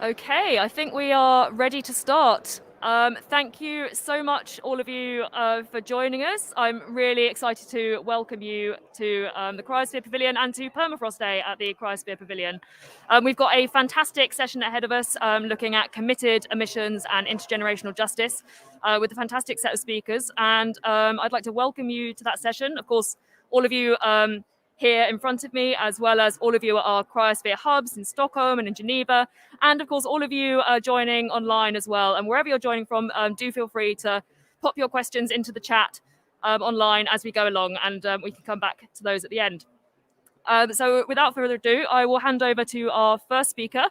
Okay, I think we are ready to start. Thank you so much, all of you, for joining us. I'm really excited to welcome you to the Cryosphere Pavilion and to Permafrost Day at the Cryosphere Pavilion. We've got a fantastic session ahead of us looking at committed emissions and intergenerational justice with a fantastic set of speakers. And I'd like to welcome you to that session. Of course, all of you here in front of me, as well as all of you at our Cryosphere hubs in Stockholm and in Geneva, and of course all of you joining online as well. And wherever you're joining from, do feel free to pop your questions into the chat online as we go along, and we can come back to those at the end. So without further ado, I will hand over to our first speaker,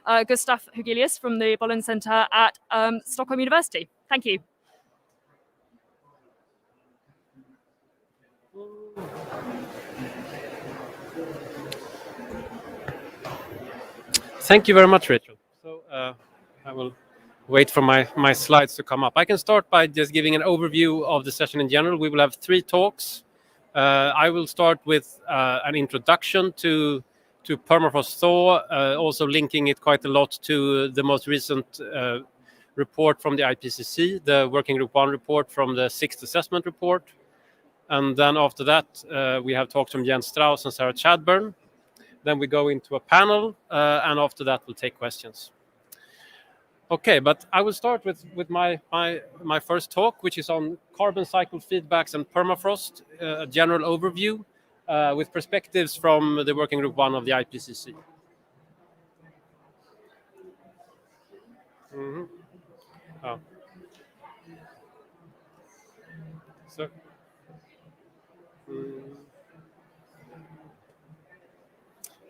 Gustaf Hugelius from the Bolin Center at Stockholm University. Thank you. Thank you very much, Rachel. So I will wait for my slides to come up. I can start by just giving an overview of the session in general. We will have 3 talks. I will start with an introduction to Permafrost thaw, also linking it quite a lot to the most recent report from the IPCC, the Working Group 1 report from the 6th assessment report. And then after that, we have talks from Jens Strauss and Sarah Chadburn. Then we go into a panel, and after that we'll take questions. Okay, but I will start with my first talk, which is on carbon cycle feedbacks and permafrost, a general overview with perspectives from the Working Group 1 of the IPCC. Mm-hmm. Oh. So.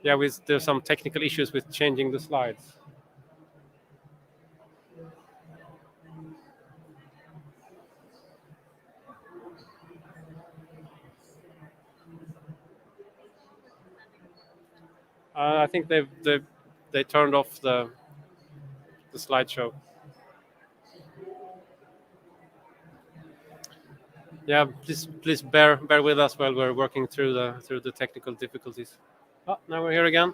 Yeah, there's some technical issues with changing the slides. I think they turned off the slideshow. Yeah, please bear with us while we're working through the technical difficulties. Oh, now we're here again.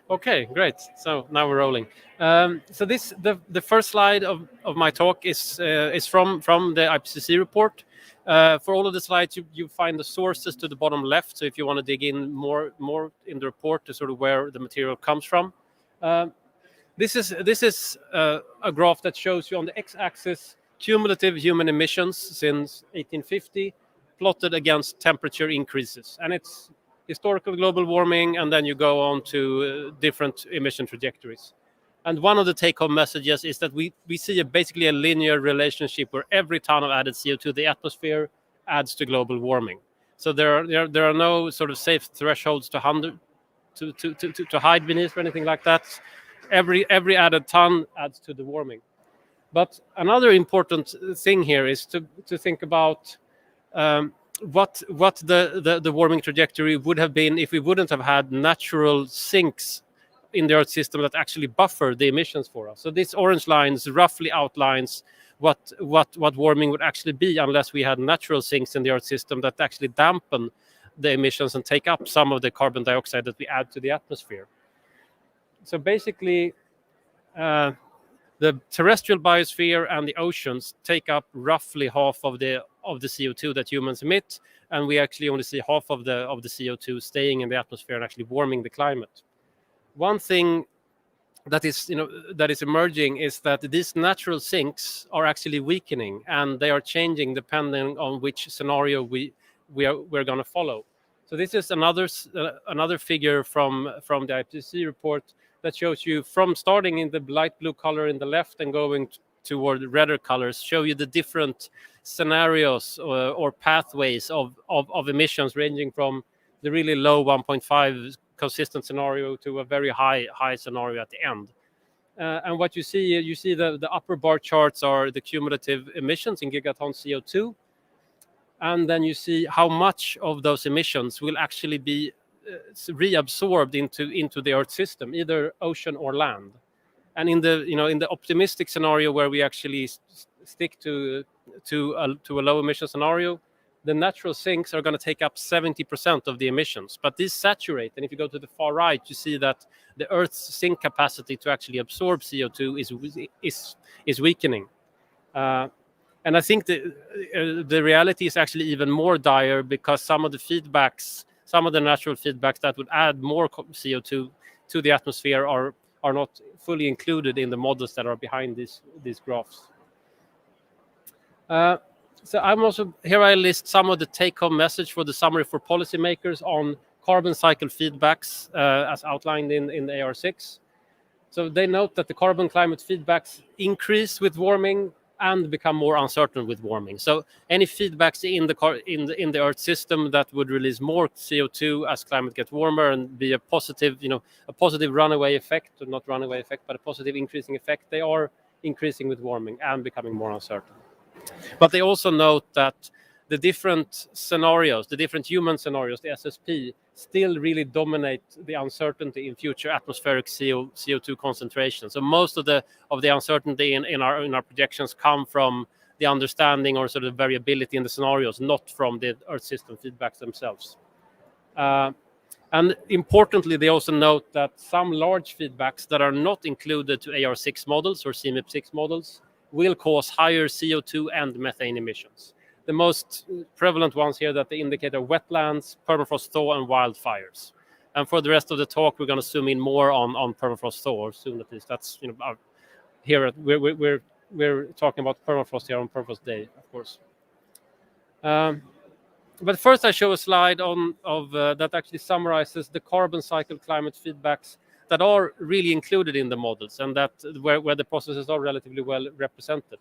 Okay, great. So now we're rolling. So the first slide of my talk is from the IPCC report. For all of the slides, you find the sources to the bottom left. So if you want to dig in more in the report to sort of where the material comes from, this is a graph that shows you on the x-axis cumulative human emissions since 1850, plotted against temperature increases, and it's historical global warming, and then you go on to different emission trajectories. And one of the take-home messages is that we see basically a linear relationship where every ton of added CO2 to the atmosphere adds to global warming. So there are no sort of safe thresholds to hide beneath or anything like that. Every added ton adds to the warming. But another important thing here is to think about what the warming trajectory would have been if we wouldn't have had natural sinks in the Earth system that actually buffer the emissions for us. So this orange lines roughly outlines what warming would actually be unless we had natural sinks in the Earth system that actually dampen the emissions and take up some of the carbon dioxide that we add to the atmosphere. So basically, the terrestrial biosphere and the oceans take up roughly half of the CO2 that humans emit, and we actually only see half of the CO2 staying in the atmosphere and actually warming the climate. One thing that is emerging is that these natural sinks are actually weakening, and they are changing depending on which scenario we're going to follow. So this is another figure from the IPCC report that shows you from starting in the light blue color in the left and going toward redder colors, show you the different scenarios or pathways of emissions ranging from the really low 1.5 consistent scenario to a very high scenario at the end. And what you see the upper bar charts are the cumulative emissions in gigatons CO2. and then you see how much of those emissions will actually be reabsorbed into the Earth system, either ocean or land. And in the optimistic scenario where we actually stick to a low emission scenario, the natural sinks are going to take up 70% of the emissions. But these saturate, and if you go to the far right, you see that the Earth's sink capacity to actually absorb CO2 is weakening. And I think the reality is actually even more dire, because some of the natural feedbacks that would add more CO2 to the atmosphere are not fully included in the models that are behind these graphs. So I'm also here. I list some of the take-home message for the summary for policymakers on carbon cycle feedbacks, as outlined in the AR6. So they note that the carbon climate feedbacks increase with warming and become more uncertain with warming. So any feedbacks in the Earth system that would release more CO2 as climate gets warmer and be a positive runaway effect, or not runaway effect, but a positive increasing effect, they are increasing with warming and becoming more uncertain. But they also note that the different scenarios, the different human scenarios, the SSP, still really dominate the uncertainty in future atmospheric CO2 concentration. So most of the uncertainty in our projections come from the understanding or sort of variability in the scenarios, not from the Earth system feedbacks themselves. And importantly, they also note that some large feedbacks that are not included to AR6 models or CMIP6 models will cause higher CO2 and methane emissions. The most prevalent ones here that they indicate are wetlands, permafrost thaw, and wildfires. And for the rest of the talk, we're going to zoom in more on permafrost thaw, or soon at least. That's we're talking about permafrost here on Permafrost Day, of course. But first, I show a slide that actually summarizes the carbon cycle climate feedbacks that are really included in the models, and that where the processes are relatively well represented.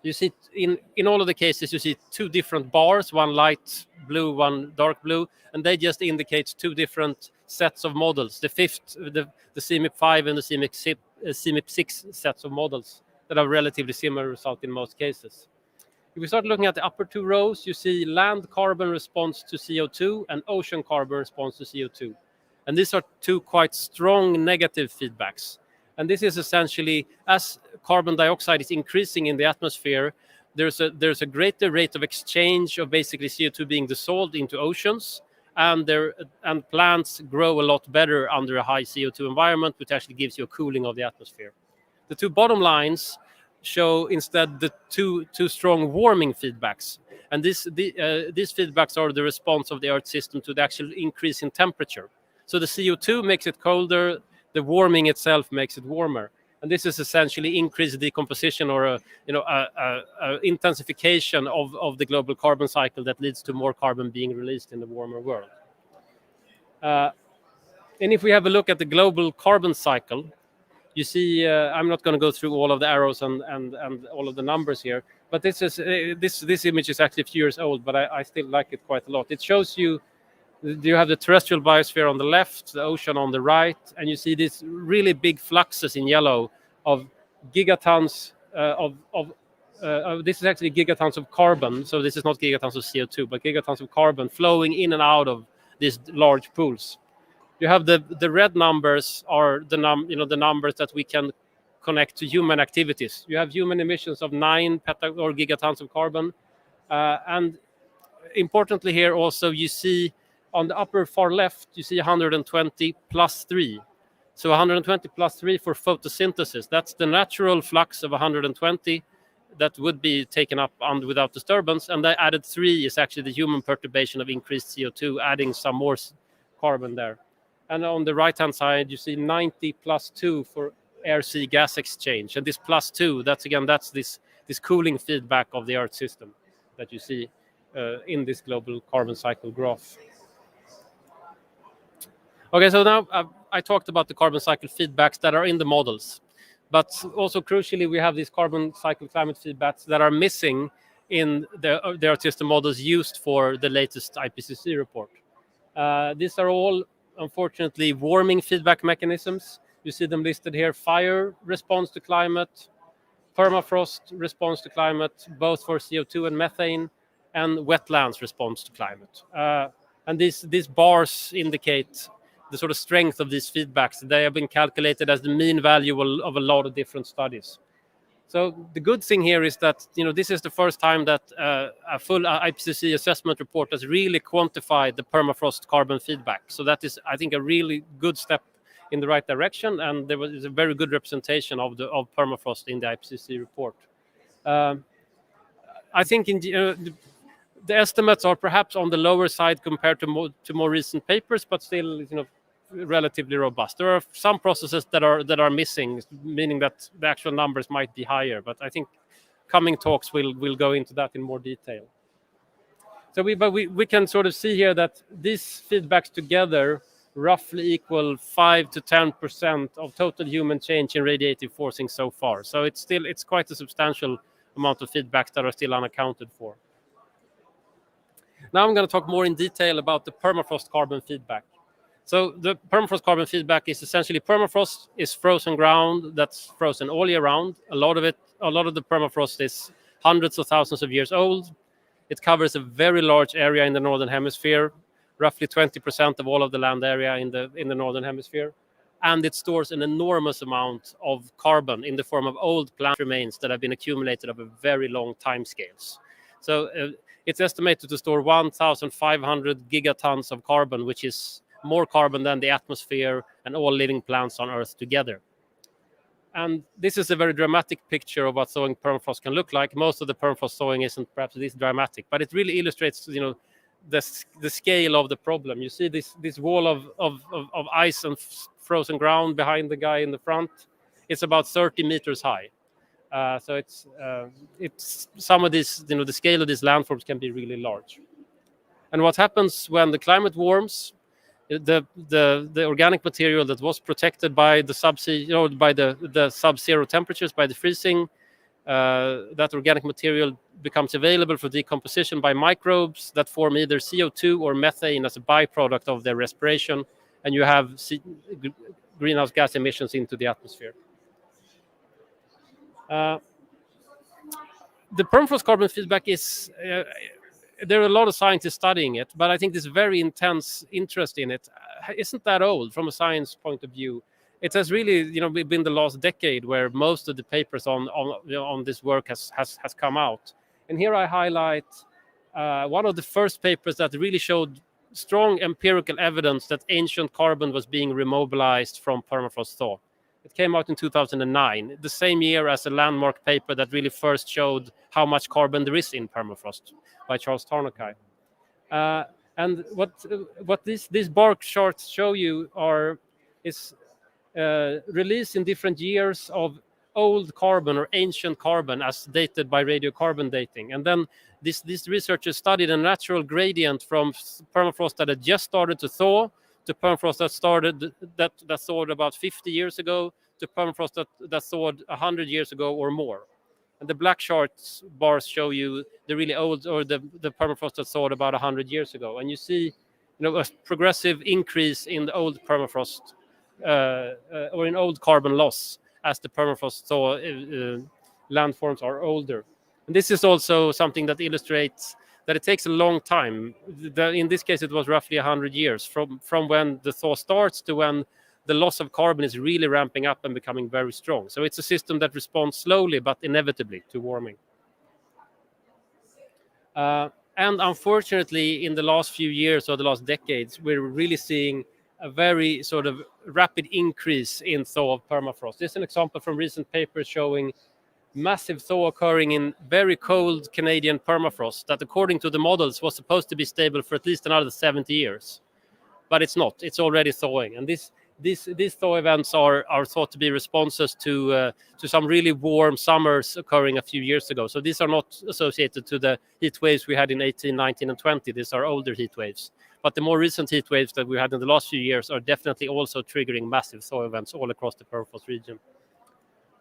You see in all of the cases, you see two different bars, one light blue, one dark blue, and they just indicate two different sets of models, the CMIP5 and the CMIP6 sets of models that have relatively similar result in most cases. If we start looking at the upper two rows, you see land carbon response to CO2 and ocean carbon response to CO2. And these are two quite strong negative feedbacks. And this is essentially, as carbon dioxide is increasing in the atmosphere, there's a greater rate of exchange of basically CO2 being dissolved into oceans, and plants grow a lot better under a high CO2 environment, which actually gives you a cooling of the atmosphere. The two bottom lines show instead the two strong warming feedbacks. And these feedbacks are the response of the Earth system to the actual increase in temperature. So the CO2 makes it colder, the warming itself makes it warmer. And this is essentially increased decomposition or a intensification of the global carbon cycle that leads to more carbon being released in the warmer world. And if we have a look at the global carbon cycle, you see, I'm not going to go through all of the arrows and all of the numbers here, but this image is actually a few years old, but I still like it quite a lot. It shows you have the terrestrial biosphere on the left, the ocean on the right, and you see these really big fluxes in yellow of gigatons this is actually gigatons of carbon, so this is not gigatons of CO2, but gigatons of carbon flowing in and out of these large pools. You have the red numbers are the numbers that we can connect to human activities. You have human emissions of 9 or gigatons of carbon, and importantly here also you see on the upper far left you see 120 plus 3. So 120 plus 3 for photosynthesis. That's the natural flux of 120 that would be taken up without disturbance, and the added 3 is actually the human perturbation of increased CO2, adding some more carbon there. And on the right-hand side, you see 90 plus 2 for air-sea gas exchange. And this plus 2, that's this cooling feedback of the Earth system that you see in this global carbon cycle graph. Okay, so now I talked about the carbon cycle feedbacks that are in the models. But also crucially, we have these carbon cycle climate feedbacks that are missing in the Earth system models used for the latest IPCC report. These are all, unfortunately, warming feedback mechanisms. You see them listed here: fire response to climate, permafrost response to climate, both for CO2 and methane, and wetlands response to climate. And these bars indicate the sort of strength of these feedbacks. They have been calculated as the mean value of a lot of different studies. So the good thing here is that this is the first time that a full IPCC assessment report has really quantified the permafrost carbon feedback. So that is, I think, a really good step in the right direction, and there was a very good representation of permafrost in the IPCC report. I think the estimates are perhaps on the lower side compared to more recent papers, but still, relatively robust. There are some processes that are missing, meaning that the actual numbers might be higher. But I think coming talks will go into that in more detail. So we can sort of see here that these feedbacks together roughly equal 5 to 10% of total human change in radiative forcing so far. So it's quite a substantial amount of feedbacks that are still unaccounted for. Now I'm going to talk more in detail about the permafrost carbon feedback. So the permafrost carbon feedback is essentially permafrost is frozen ground that's frozen all year round. A lot of the permafrost is hundreds of thousands of years old. It covers a very large area in the northern hemisphere, roughly 20% of all of the land area in the northern hemisphere, and it stores an enormous amount of carbon in the form of old plant remains that have been accumulated over very long time scales. So it's estimated to store 1,500 gigatons of carbon, which is more carbon than the atmosphere and all living plants on Earth together. And this is a very dramatic picture of what thawing permafrost can look like. Most of the permafrost thawing isn't perhaps this dramatic, but it really illustrates, the scale of the problem. You see this wall of ice and frozen ground behind the guy in the front. It's about 30 meters high. So it's some of these, the scale of these landforms can be really large. And what happens when the climate warms? The organic material that was protected by the subsea, by the sub-zero temperatures, by the freezing, that organic material becomes available for decomposition by microbes that form either CO2 or methane as a byproduct of their respiration, and you have greenhouse gas emissions into the atmosphere. The permafrost carbon feedback is there are a lot of scientists studying it, but I think this very intense interest in it isn't that old from a science point of view. It has really, been the last decade where most of the papers on this work has come out. And here I highlight one of the first papers that really showed strong empirical evidence that ancient carbon was being remobilized from permafrost thaw. It came out in 2009, the same year as a landmark paper that really first showed how much carbon there is in permafrost by Charles Tarnokai. And what these bar charts show you is release in different years of old carbon or ancient carbon as dated by radiocarbon dating. And then these researchers studied a natural gradient from permafrost that had just started to thaw to permafrost that thawed about 50 years ago to permafrost that thawed 100 years ago or more. And the black charts bars show you the really old, or the permafrost that thawed about 100 years ago. And you see, a progressive increase in the old permafrost or in old carbon loss as the permafrost thaw landforms are older. And this is also something that illustrates that it takes a long time. In this case, it was roughly 100 years from when the thaw starts to when the loss of carbon is really ramping up and becoming very strong. So it's a system that responds slowly but inevitably to warming. And unfortunately, in the last few years or the last decades, we're really seeing a very sort of rapid increase in thaw of permafrost. This is an example from recent papers showing massive thaw occurring in very cold Canadian permafrost that, according to the models, was supposed to be stable for at least another 70 years. But it's not. It's already thawing. And these thaw events are thought to be responses to some really warm summers occurring a few years ago. So these are not associated to the heat waves we had in 18, 19, and 20. These are older heat waves. But the more recent heat waves that we had in the last few years are definitely also triggering massive thaw events all across the permafrost region.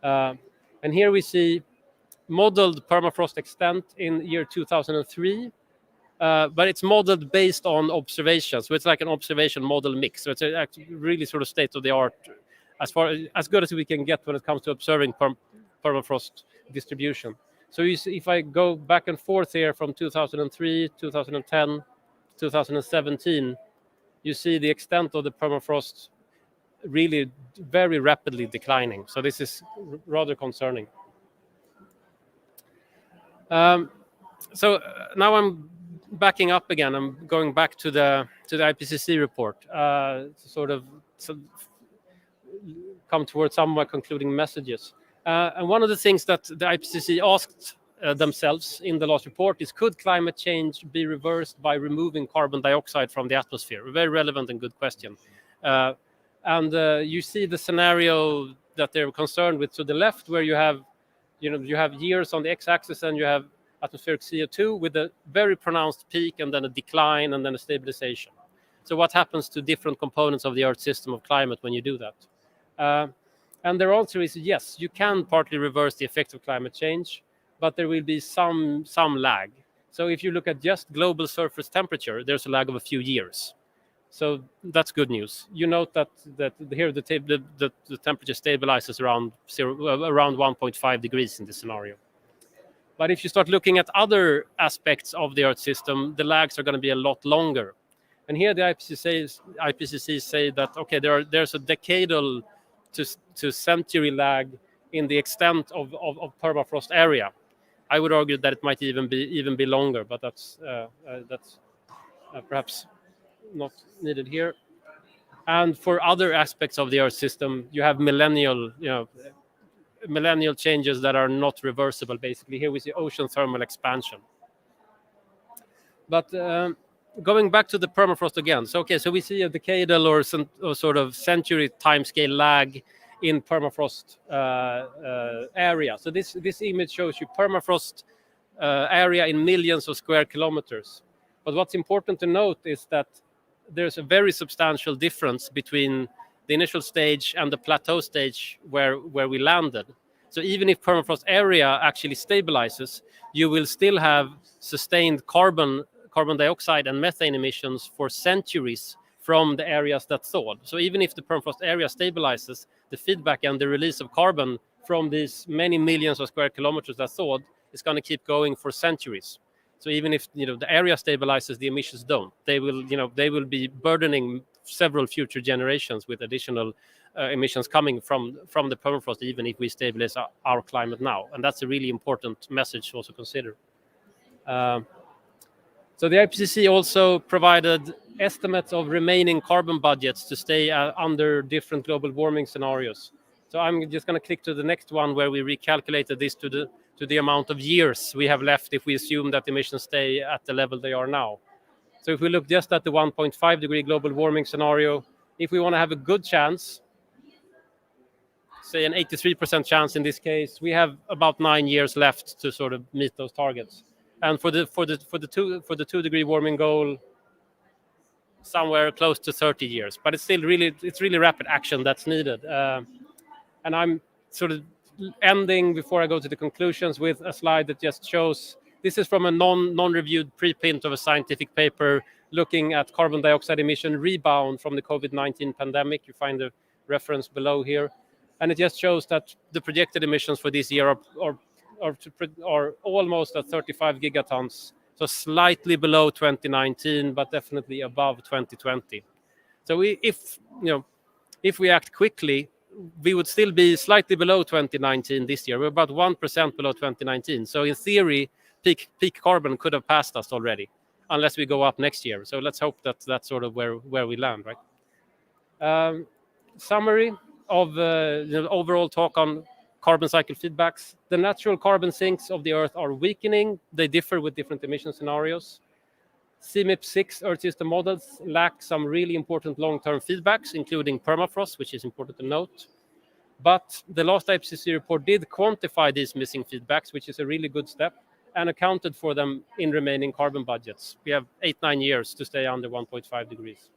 And here we see modeled permafrost extent in year 2003, but it's modeled based on observations. So it's like an observation model mix. So it's a really sort of state-of-the-art, as good as we can get when it comes to observing permafrost distribution. So you see, if I go back and forth here from 2003, 2010, 2017, you see the extent of the permafrost really very rapidly declining. So this is rather concerning. Now I'm backing up again. I'm going back to the IPCC report to sort of come towards some of my concluding messages. And one of the things that the IPCC asked themselves in the last report is, could climate change be reversed by removing carbon dioxide from the atmosphere? A very relevant and good question. And you see the scenario that they're concerned with to the left, where you have years on the x-axis and you have atmospheric CO2 with a very pronounced peak and then a decline and then a stabilization. So what happens to different components of the Earth system of climate when you do that? And their answer is yes, you can partly reverse the effects of climate change, but there will be some lag. So if you look at just global surface temperature, there's a lag of a few years. So that's good news. You note that here the temperature stabilizes around 1.5 degrees in this scenario. But if you start looking at other aspects of the Earth system, the lags are going to be a lot longer. And here the IPCC say that, okay, there's a decadal to century lag in the extent of permafrost area. I would argue that it might even be longer, but that's perhaps not needed here. And for other aspects of the Earth system, you have millennial changes that are not reversible. Basically, here we see ocean thermal expansion. But going back to the permafrost again, so we see a decadal or sort of century timescale lag in permafrost area. So this image shows you permafrost area in millions of square kilometers. But what's important to note is that there's a very substantial difference between the initial stage and the plateau stage where we landed. So even if permafrost area actually stabilizes, you will still have sustained carbon dioxide and methane emissions for centuries from the areas that thawed. So even if the permafrost area stabilizes, the feedback and the release of carbon from these many millions of square kilometers that thawed is going to keep going for centuries. So even if the area stabilizes, the emissions don't. They will be burdening several future generations with additional emissions coming from the permafrost, even if we stabilize our climate now. And that's a really important message to also consider. So the IPCC also provided estimates of remaining carbon budgets to stay under different global warming scenarios. So I'm just going to click to the next one, where we recalculated this to the amount of years we have left if we assume that emissions stay at the level they are now. So if we look just at the 1.5 degree global warming scenario, if we want to have a good chance, say an 83% chance in this case, we have about 9 years left to sort of meet those targets. And for the 2 degree warming goal, somewhere close to 30 years. But it's really rapid action that's needed. And I'm sort of ending before I go to the conclusions with a slide that just shows, this is from a non-reviewed preprint of a scientific paper looking at carbon dioxide emission rebound from the COVID-19 pandemic. You find the reference below here. And it just shows that the projected emissions for this year are almost at 35 gigatons. So slightly below 2019, but definitely above 2020. So if we act quickly, we would still be slightly below 2019 this year. We're about 1% below 2019. So in theory, peak carbon could have passed us already, unless we go up next year. So let's hope that that's sort of where we land, right? Summary of the overall talk on carbon cycle feedbacks. The natural carbon sinks of the Earth are weakening. They differ with different emission scenarios. CMIP6 Earth system models lack some really important long-term feedbacks, including permafrost, which is important to note. But the last IPCC report did quantify these missing feedbacks, which is a really good step, and accounted for them in remaining carbon budgets. We have 8-9 years to stay under 1.5 degrees.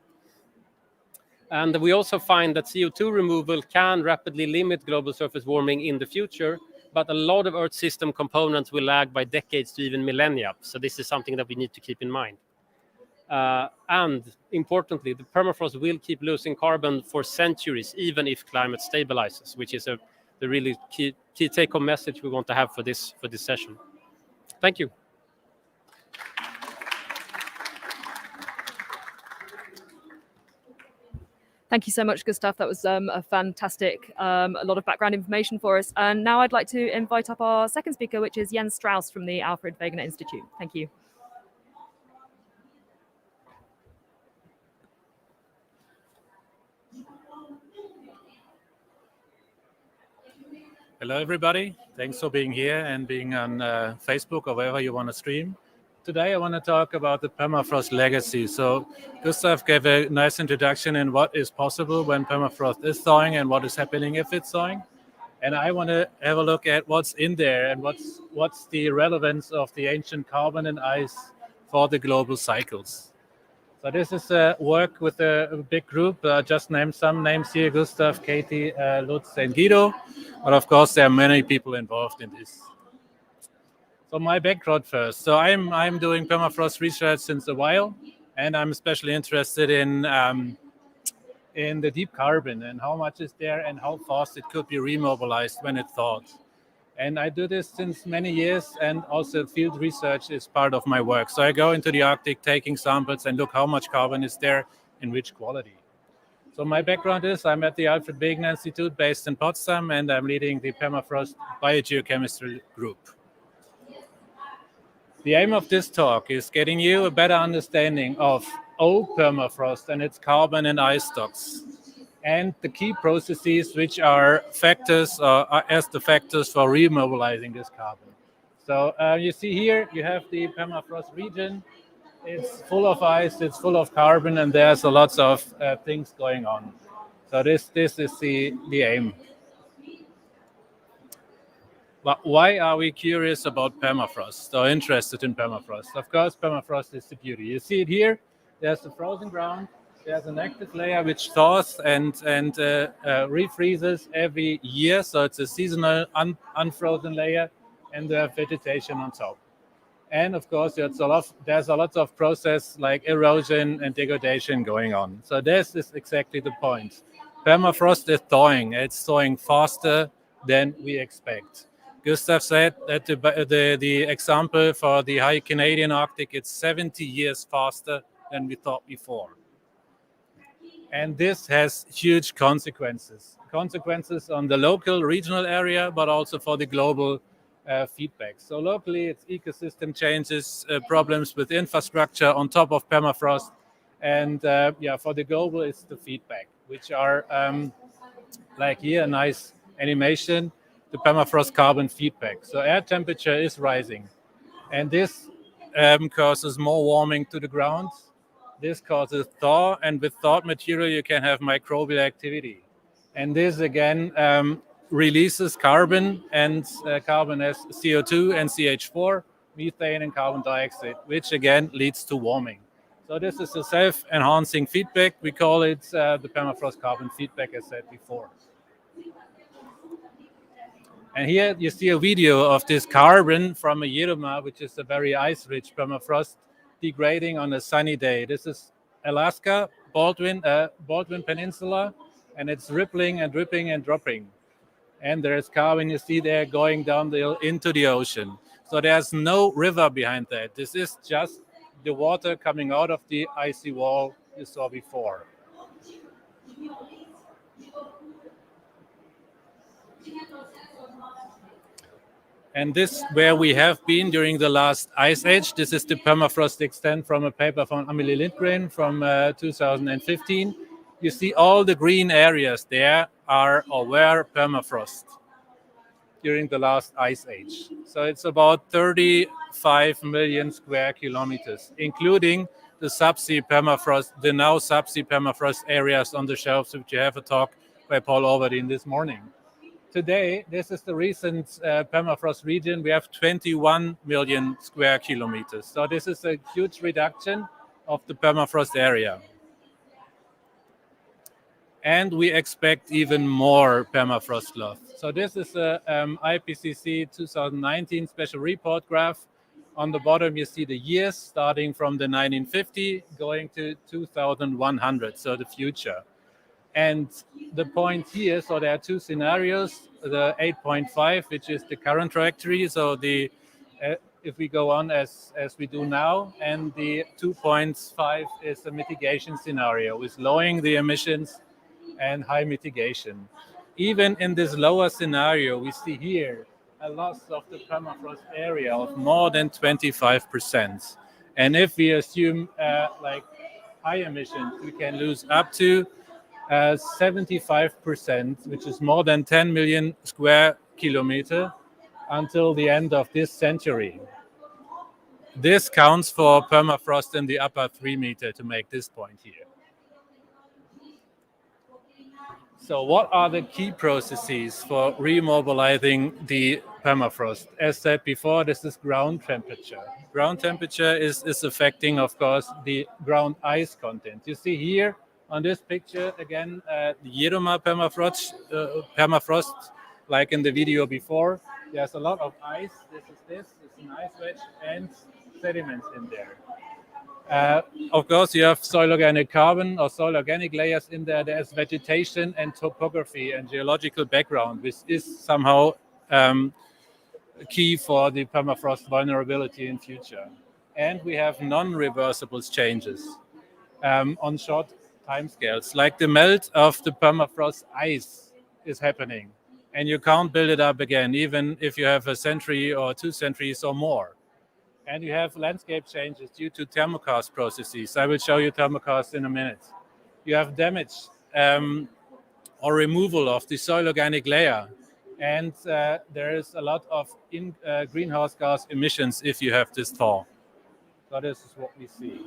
And we also find that CO2 removal can rapidly limit global surface warming in the future, but a lot of Earth system components will lag by decades to even millennia. So this is something that we need to keep in mind. And importantly, the permafrost will keep losing carbon for centuries, even if climate stabilizes, which is a really key take-home message we want to have for this session. Thank you. Thank you so much, Gustaf. That was a fantastic, a lot of background information for us. And now I'd like to invite up our second speaker, which is Jens Strauss from the Alfred Wegener Institute. Thank you. Hello, everybody. Thanks for being here and being on Facebook or wherever you want to stream. Today, I want to talk about the permafrost legacy. So Gustaf gave a nice introduction in what is possible when permafrost is thawing and what is happening if it's thawing. And I want to have a look at what's in there and what's the relevance of the ancient carbon and ice for the global cycles. So this is work with a big group. Just named some names here: Gustaf, Katie, Lutz, and Guido. But of course, there are many people involved in this. So my background first. So I'm doing permafrost research since a while, and I'm especially interested in the deep carbon and how much is there and how fast it could be remobilized when it thawed. And I do this since many years, and also field research is part of my work. So I go into the Arctic taking samples and look how much carbon is there in which quality. So my background is I'm at the Alfred Wegener Institute based in Potsdam, and I'm leading the permafrost biogeochemistry group. The aim of this talk is getting you a better understanding of old permafrost and its carbon and ice stocks, and the key processes which are factors as the factors for remobilizing this carbon. So you see here, you have the permafrost region. It's full of ice, it's full of carbon, and there's a lots of things going on. So this is the aim. But why are we curious about permafrost or interested in permafrost? Of course, permafrost is the beauty. You see it here. There's the frozen ground. There's an active layer which thaws and refreezes every year. So it's a seasonal unfrozen layer, and there's vegetation on top. And of course, there's a lot of process like erosion and degradation going on. So this is exactly the point. Permafrost is thawing. It's thawing faster than we expect. Gustaf said that the example for the high Canadian Arctic, it's 70 years faster than we thought before. And this has huge consequences. Consequences on the local, regional area, but also for the global feedback. So locally, it's ecosystem changes, problems with infrastructure on top of permafrost. And for the global, it's the feedback, which are like here, a nice animation, the permafrost carbon feedback. So air temperature is rising. And this causes more warming to the ground. This causes thaw, and with thawed material, you can have microbial activity. And this, again, releases carbon, and carbon has CO2 and CH4, methane and carbon dioxide, which, again, leads to warming. So this is a self-enhancing feedback. We call it the permafrost carbon feedback, as said before. And here you see a video of this carbon from a Yeruma, which is a very ice-rich permafrost, degrading on a sunny day. This is Alaska, Baldwin Peninsula, and it's rippling and dripping and dropping. And there's carbon you see there going down into the ocean. So there's no river behind that. This is just the water coming out of the icy wall you saw before. And this where we have been during the last ice age. This is the permafrost extent from a paper from Amelie Lindgren from 2015. You see all the green areas there are or were permafrost during the last ice age. So it's about 35 million square kilometers, including the subsea permafrost, the now subsea permafrost areas on the shelves, which you have a talk by Paul Overdean this morning. Today, this is the recent permafrost region. We have 21 million square kilometers. So this is a huge reduction of the permafrost area. And we expect even more permafrost loss. So this is a IPCC 2019 special report graph. On the bottom, you see the years starting from the 1950 going to 2100, so the future. And the point here, so there are two scenarios, the 8.5, which is the current trajectory, so the if we go on as we do now, and the 2.5 is the mitigation scenario with lowering the emissions and high mitigation. Even in this lower scenario, we see here a loss of the permafrost area of more than 25%. And if we assume like high emissions, we can lose up to 75%, which is more than 10 million square kilometer until the end of this century. This counts for permafrost in the upper 3 meter to make this point here. So what are the key processes for remobilizing the permafrost? As said before, this is ground temperature. Ground temperature is affecting, of course, the ground ice content. You see here on this picture, again, the Jedoma permafrost, like in the video before. There's a lot of ice. This is an ice wedge and sediments in there. Of course, you have soil organic carbon or soil organic layers in there. There's vegetation and topography and geological background, which is somehow key for the permafrost vulnerability in future. And we have non-reversible changes on short timescales, like the melt of the permafrost ice is happening. And you can't build it up again, even if you have a century or 2 centuries or more. And you have landscape changes due to thermokarst processes. I will show you thermokarst in a minute. You have damage or removal of the soil organic layer. And there is a lot of greenhouse gas emissions if you have this thaw. So this is what we see.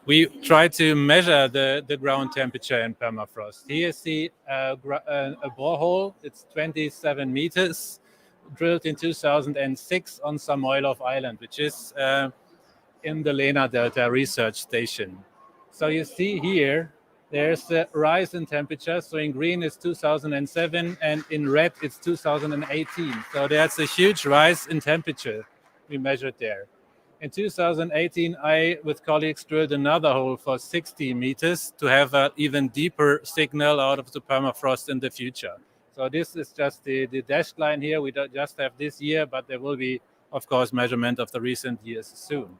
We try to measure the ground temperature in permafrost. Here you see a borehole. It's 27 meters. Drilled in 2006 on Samoylov Island, which is in the Lena Delta Research Station. So you see here, there's a rise in temperature. So in green it's 2007 and in red it's 2018. So there's a huge rise in temperature we measured there. In 2018, I, with colleagues, drilled another hole for 60 meters to have an even deeper signal out of the permafrost in the future. So this is just the dashed line here. We don't just have this year, but there will be, of course, measurement of the recent years soon.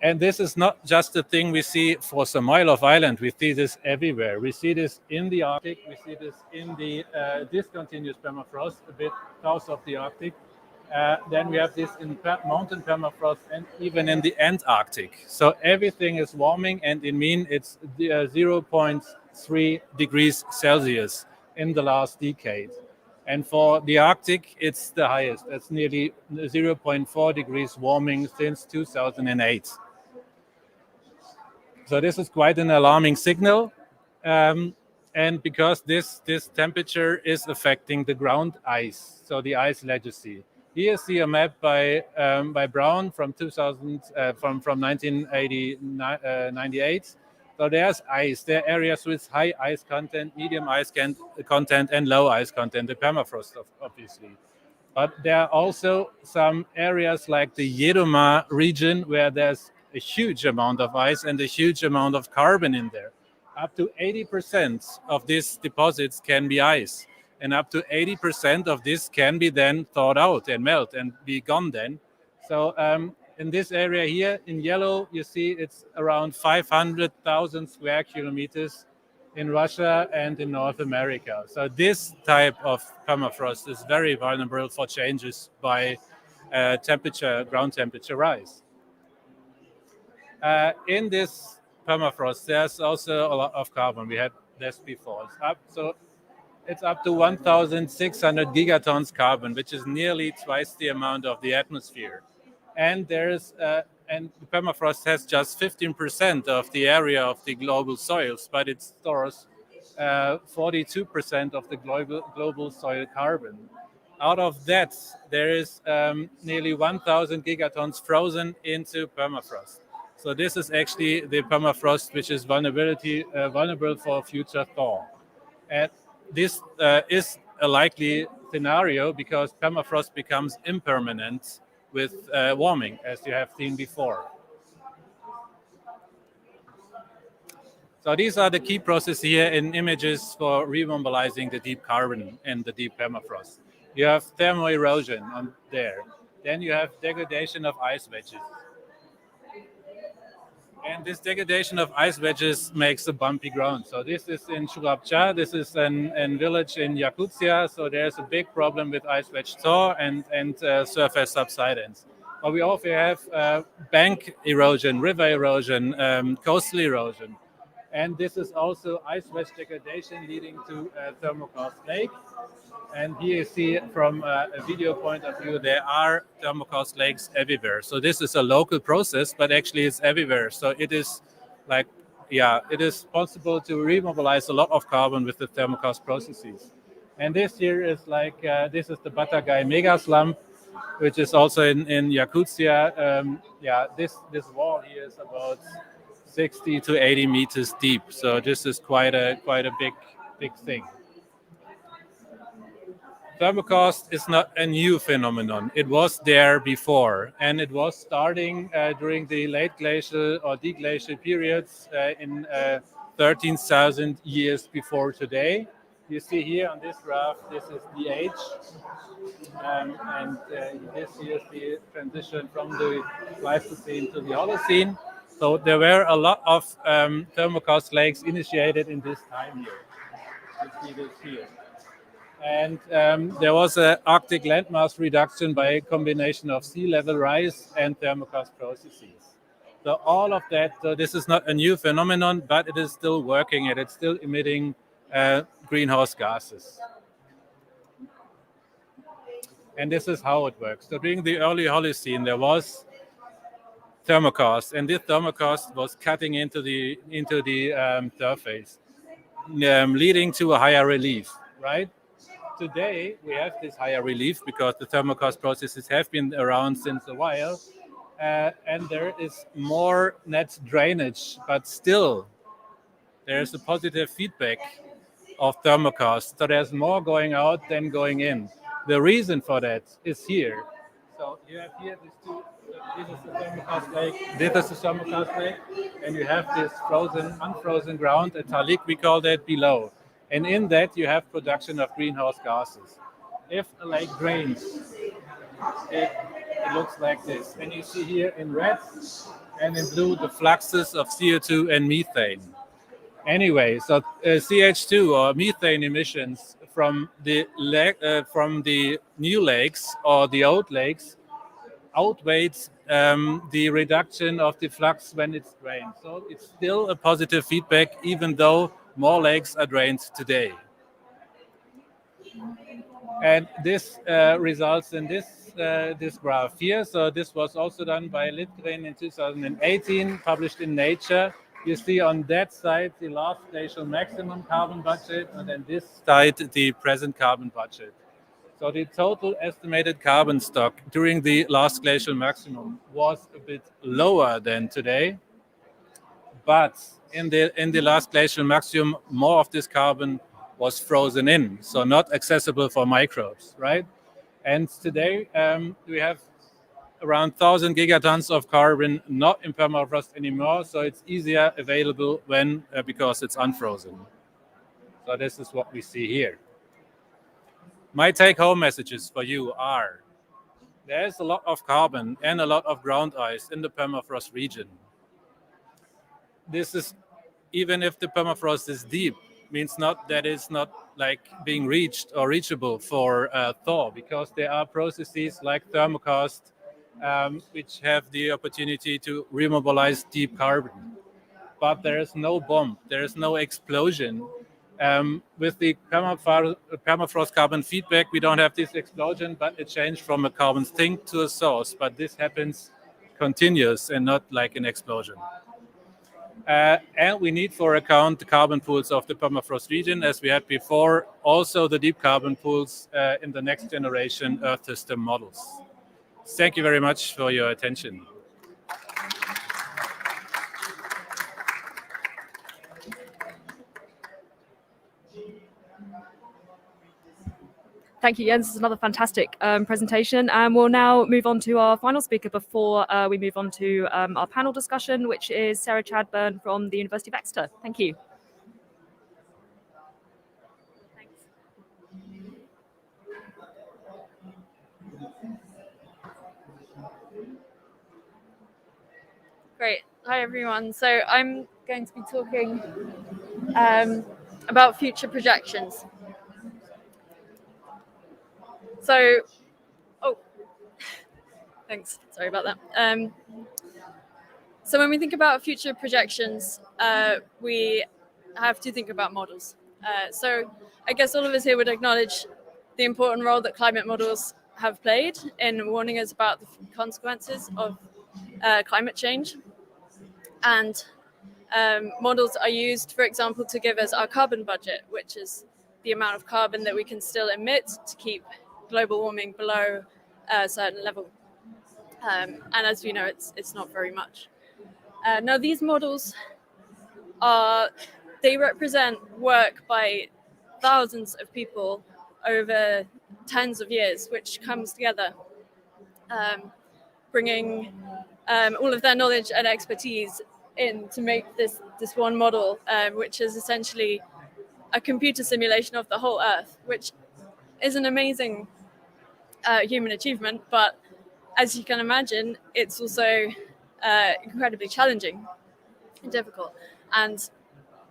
And this is not just a thing we see for Samoylov Island. We see this everywhere. We see this in the Arctic. We see this in the discontinuous permafrost, a bit south of the Arctic. Then we have this in mountain permafrost and even in the Antarctic. So everything is warming, and in mean it's 0.3 degrees Celsius in the last decade. And for the Arctic, it's the highest. It's nearly 0.4 degrees warming since 2008. So this is quite an alarming signal. And because this temperature is affecting the ground ice, so the ice legacy. Here you see a map by Brown from 1998. So there's ice. There are areas with high ice content, medium ice content, and low ice content, the permafrost, obviously. But there are also some areas like the Jedoma region where there's a huge amount of ice and a huge amount of carbon in there. Up to 80% of these deposits can be ice. And up to 80% of this can be then thawed out and melt and be gone then. So in this area here in yellow, you see it's around 500,000 square kilometers in Russia and in North America. So this type of permafrost is very vulnerable for changes by ground temperature rise. In this permafrost, there's also a lot of carbon. We had this before. It's up to 1,600 gigatons carbon, which is nearly twice the amount of the atmosphere. And and the permafrost has just 15% of the area of the global soils, but it stores 42% of the global soil carbon. Out of that, there is nearly 1,000 gigatons frozen into permafrost. So this is actually the permafrost which is vulnerable for future thaw. And this is a likely scenario because permafrost becomes impermanent with warming, as you have seen before. So these are the key processes here in images for remobilizing the deep carbon and the deep permafrost. You have thermoerosion on there. Then you have degradation of ice wedges. And this degradation of ice wedges makes a bumpy ground. So this is in Shurabcha. This is a village in Yakutia. So there's a big problem with ice wedge thaw and surface subsidence. But we also have bank erosion, river erosion, coastal erosion. And this is also ice wedge degradation leading to thermokarst lake. And here you see from a video point of view, there are thermokarst lakes everywhere. So this is a local process, but actually it's everywhere. So it is like, it is possible to remobilize a lot of carbon with the thermokarst processes. And this here is like, this is the Batagai mega slump, which is also in Yakutia. This wall here is about 60 to 80 meters deep. So this is quite a big thing. Thermokarst is not a new phenomenon. It was there before, and it was starting during the late glacial or deglacial periods in 13,000 years before today. You see here on this graph, this is the age, and this here is the transition from the Pleistocene to the Holocene. So there were a lot of thermokarst lakes initiated in this time here. You see this here. And there was an Arctic landmass reduction by a combination of sea level rise and thermokarst processes. So all of that, so this is not a new phenomenon, but it is still working and it's still emitting greenhouse gases. And this is how it works. So during the early Holocene, there was thermokarst, and this thermokarst was cutting into the surface, leading to a higher relief, right? Today, we have this higher relief because the thermokarst processes have been around since a while, and there is more net drainage, but still there's a positive feedback of thermokarst. So there's more going out than going in. The reason for that is here. So you have here these two, this is the thermokarst lake, this is the thermokarst lake, and you have this unfrozen ground, a talik we call that, below. And in that, you have production of greenhouse gases. If a lake drains, it looks like this. And you see here in red and in blue the fluxes of CO2 and methane. Anyway, so CH2 or methane emissions from the new lakes or the old lakes outweighs the reduction of the flux when it's drained. So it's still a positive feedback, even though more lakes are drained today. And this results in this graph here. So this was also done by Littgren in 2018, published in Nature. You see on that side the last glacial maximum carbon budget, and then this side the present carbon budget. So the total estimated carbon stock during the last glacial maximum was a bit lower than today, but in the last glacial maximum, more of this carbon was frozen in, so not accessible for microbes, right? And today we have around 1,000 gigatons of carbon not in permafrost anymore, so it's easier available when because it's unfrozen. So this is what we see here. My take-home messages for you are: there's a lot of carbon and a lot of ground ice in the permafrost region. This is, even if the permafrost is deep, means not that it's not like being reached or reachable for thaw, because there are processes like thermokarst which have the opportunity to remobilize deep carbon. But there is no bomb, there is no explosion. With the permafrost carbon feedback, we don't have this explosion, but it changed from a carbon sink to a source. But this happens continuous and not like an explosion. And we need for account the carbon pools of the permafrost region, as we had before, also the deep carbon pools in the next generation Earth system models. Thank you very much for your attention. Thank you, Jens. This is another fantastic presentation. And we'll now move on to our final speaker before we move on to our panel discussion, which is Sarah Chadburn from the University of Exeter. Thank you. Thanks. Great. Hi, everyone. So I'm going to be talking about future projections. So, thanks. Sorry about that. So when we think about future projections, we have to think about models. So I guess all of us here would acknowledge the important role that climate models have played in warning us about the consequences of climate change. And models are used, for example, to give us our carbon budget, which is the amount of carbon that we can still emit to keep global warming below a certain level. And as we know, it's not very much. Now, these models they represent work by thousands of people over tens of years, which comes together, bringing all of their knowledge and expertise in to make this one model, which is essentially a computer simulation of the whole Earth, which is an amazing human achievement. But as you can imagine, it's also incredibly challenging and difficult. And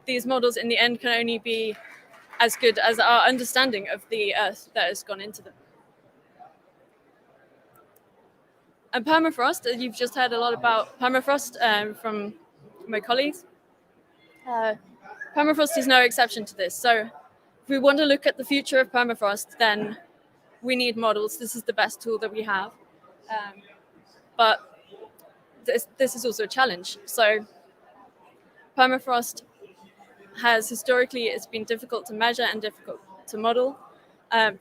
these models in the end can only be as good as our understanding of the Earth that has gone into them. And permafrost, you've just heard a lot about permafrost from my colleagues. Permafrost is no exception to this. So if we want to look at the future of permafrost, then we need models. This is the best tool that we have. But this is also a challenge. So permafrost has historically, it's been difficult to measure and difficult to model,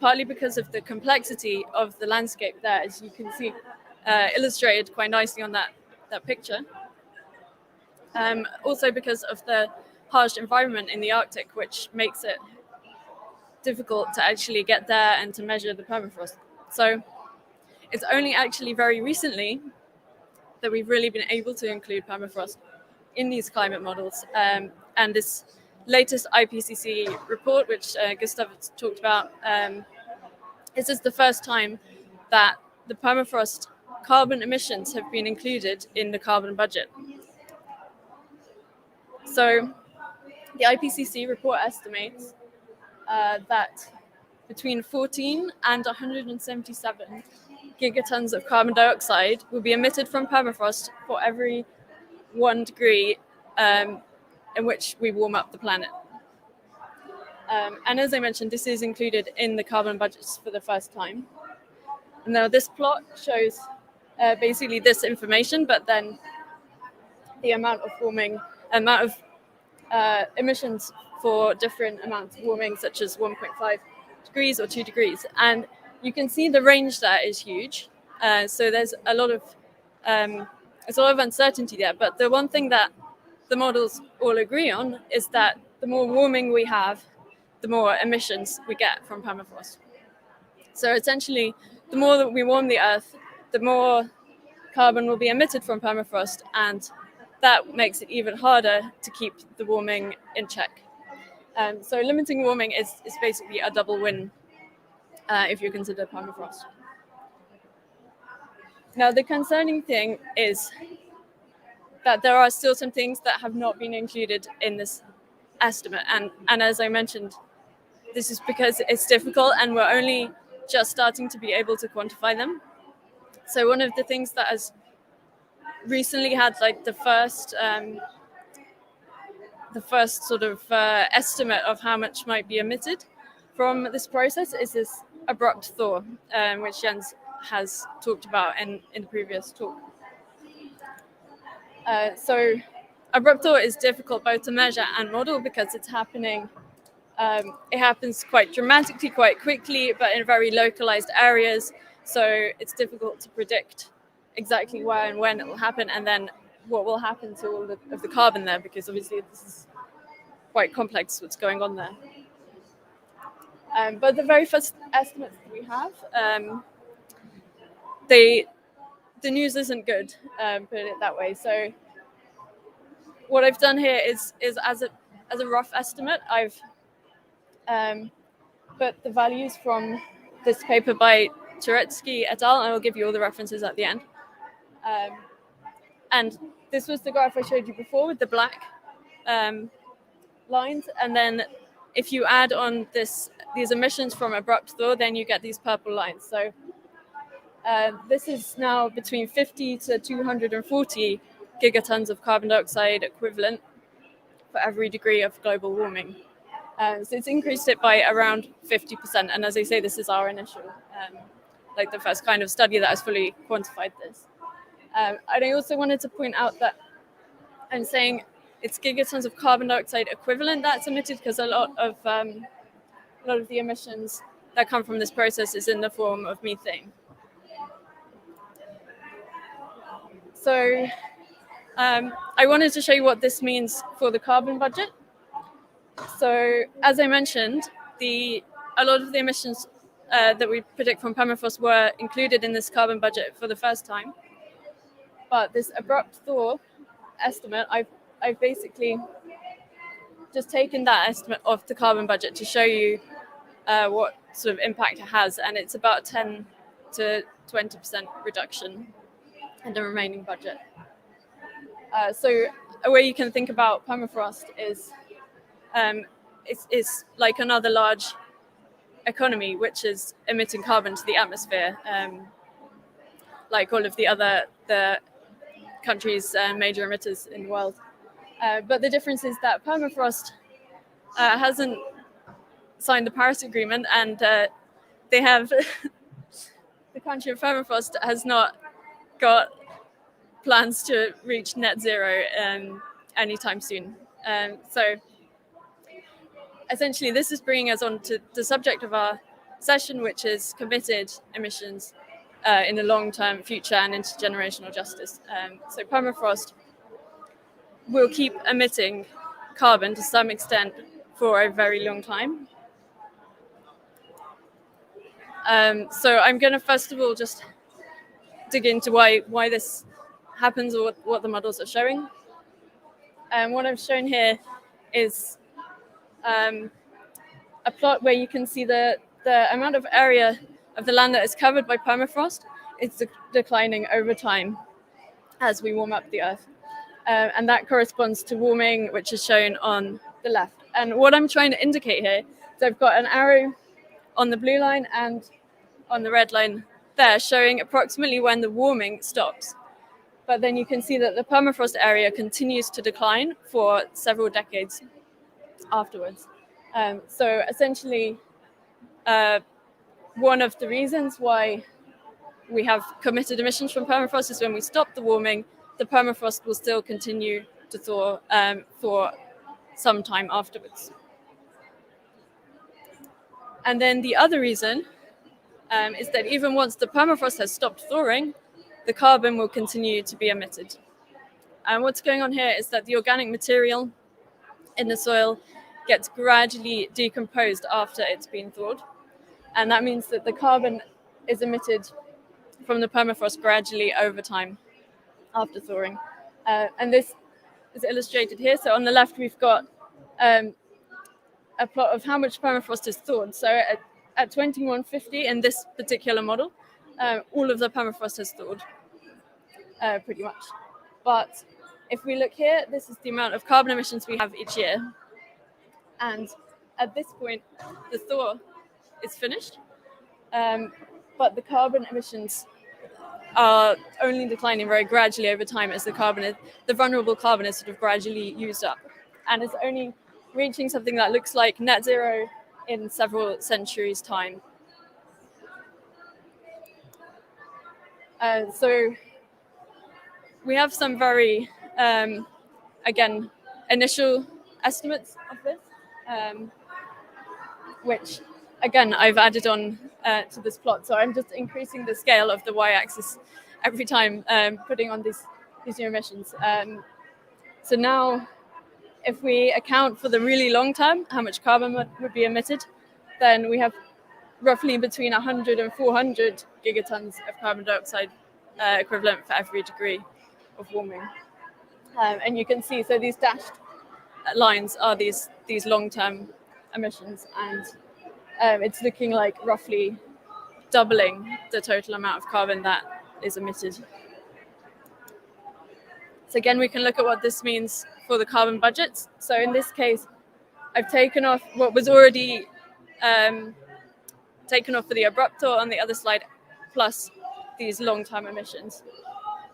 partly because of the complexity of the landscape there, as you can see illustrated quite nicely on that picture. Also because of the harsh environment in the Arctic, which makes it difficult to actually get there and to measure the permafrost. So it's only actually very recently that we've really been able to include permafrost in these climate models. And this latest IPCC report, which Gustaf talked about, this is the first time that the permafrost carbon emissions have been included in the carbon budget. So the IPCC report estimates that between 14 and 177 gigatons of carbon dioxide will be emitted from permafrost for every 1 degree in which we warm up the planet. And as I mentioned, this is included in the carbon budgets for the first time. Now this plot shows basically this information, but then the amount of emissions for different amounts of warming, such as 1.5 degrees or 2 degrees. And you can see the range there is huge. So there's a lot of uncertainty there. But the one thing that the models all agree on is that the more warming we have, the more emissions we get from permafrost. So essentially, the more that we warm the Earth, the more carbon will be emitted from permafrost, and that makes it even harder to keep the warming in check. So limiting warming is basically a double win if you consider permafrost. Now, the concerning thing is that there are still some things that have not been included in this estimate. And as I mentioned, this is because it's difficult and we're only just starting to be able to quantify them. So one of the things that has recently had like the first sort of estimate of how much might be emitted from this process is this abrupt thaw, which Jens has talked about in the previous talk. So abrupt thaw is difficult both to measure and model because it's happening. It happens quite dramatically, quite quickly, but in very localized areas. So it's difficult to predict exactly where and when it will happen, and then what will happen to all of the carbon there, because obviously this is quite complex what's going on there. But the very first estimates that we have, the news isn't good, put it that way. So what I've done here is as a rough estimate, I've put the values from this paper by Turetsky et al., and I'll give you all the references at the end. And this was the graph I showed you before with the black lines, and then if you add on these emissions from abrupt thaw, then you get these purple lines. So this is now between 50 to 240 gigatons of carbon dioxide equivalent for every degree of global warming. So it's increased it by around 50%. And as I say, this is our initial, like the first kind of study that has fully quantified this. And I also wanted to point out that I'm saying it's gigatons of carbon dioxide equivalent that's emitted, because a lot of the emissions that come from this process is in the form of methane. So I wanted to show you what this means for the carbon budget. So as I mentioned, a lot of the emissions that we predict from permafrost were included in this carbon budget for the first time. But this abrupt thaw estimate, I've basically just taken that estimate off the carbon budget to show you what sort of impact it has, and it's about 10 to 20% reduction in the remaining budget. So a way you can think about permafrost is it's like another large economy which is emitting carbon to the atmosphere, like all of the countries and major emitters in the world. But the difference is that permafrost hasn't signed the Paris Agreement, and they have the country of permafrost has not got plans to reach net zero anytime soon. So essentially, this is bringing us on to the subject of our session, which is committed emissions in the long-term future and intergenerational justice. So permafrost will keep emitting carbon to some extent for a very long time. So I'm going to first of all just dig into why this happens, or what the models are showing. What I've shown here is a plot where you can see the amount of area of the land that is covered by permafrost. It's declining over time as we warm up the Earth. And that corresponds to warming, which is shown on the left. And what I'm trying to indicate here is I've got an arrow on the blue line and on the red line there, showing approximately when the warming stops. But then you can see that the permafrost area continues to decline for several decades afterwards. So essentially, one of the reasons why we have committed emissions from permafrost is when we stop the warming, the permafrost will still continue to thaw for some time afterwards. And then the other reason is that even once the permafrost has stopped thawing, the carbon will continue to be emitted. And what's going on here is that the organic material in the soil gets gradually decomposed after it's been thawed. And that means that the carbon is emitted from the permafrost gradually over time after thawing. And this is illustrated here. So on the left, we've got a plot of how much permafrost is thawed. So at 2150 in this particular model, all of the permafrost has thawed, pretty much. But if we look here, this is the amount of carbon emissions we have each year. And at this point, the thaw is finished, but the carbon emissions are only declining very gradually over time as the vulnerable carbon is sort of gradually used up, and it's only reaching something that looks like net zero in several centuries' time. So we have some very, again, initial estimates of this, which, again, I've added on to this plot. So I'm just increasing the scale of the y-axis every time, putting on these new emissions. So now, if we account for the really long term, how much carbon would be emitted, then we have roughly between 100 and 400 gigatons of carbon dioxide equivalent for every degree of warming. And you can see, so these dashed lines are these long-term emissions, and it's looking like roughly doubling the total amount of carbon that is emitted. So again, we can look at what this means for the carbon budgets. So in this case, I've taken off what was already taken off for the abrupt thaw on the other slide, plus these long-term emissions.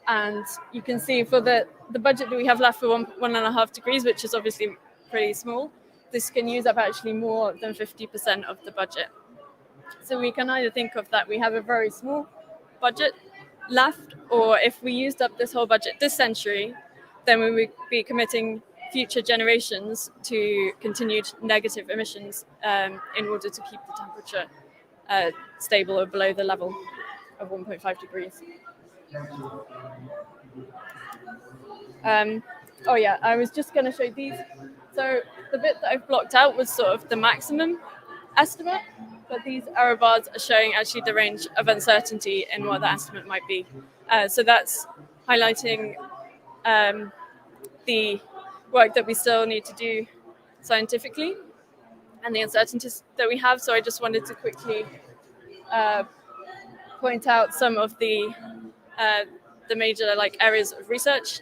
And you can see for the budget that we have left for 1.5 degrees, which is obviously pretty small, this can use up actually more than 50% of the budget. So we can either think of that we have a very small budget left, or if we used up this whole budget this century, then we would be committing future generations to continued negative emissions in order to keep the temperature stable or below the level of 1.5 degrees. Oh yeah, I was just going to show these. So the bit that I've blocked out was sort of the maximum estimate, but these arrow bars are showing actually the range of uncertainty in what the estimate might be. So that's highlighting the work that we still need to do scientifically and the uncertainties that we have. So I just wanted to quickly point out some of the major areas of research.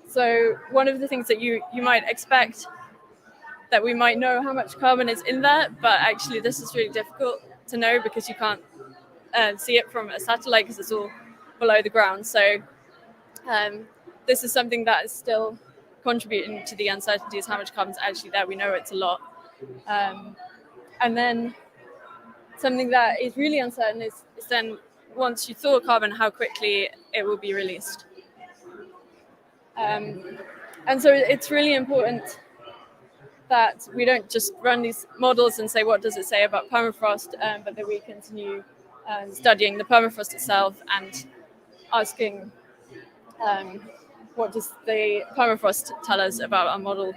So one of the things that you might expect that we might know how much carbon is in there, but actually this is really difficult to know because you can't see it from a satellite because it's all below the ground. So this is something that is still contributing to the uncertainties, how much carbon is actually there. We know it's a lot. And then something that is really uncertain is then once you thaw carbon, how quickly it will be released. And so it's really important that we don't just run these models and say, what does it say about permafrost, but that we continue studying the permafrost itself and asking, what does the permafrost tell us about our model?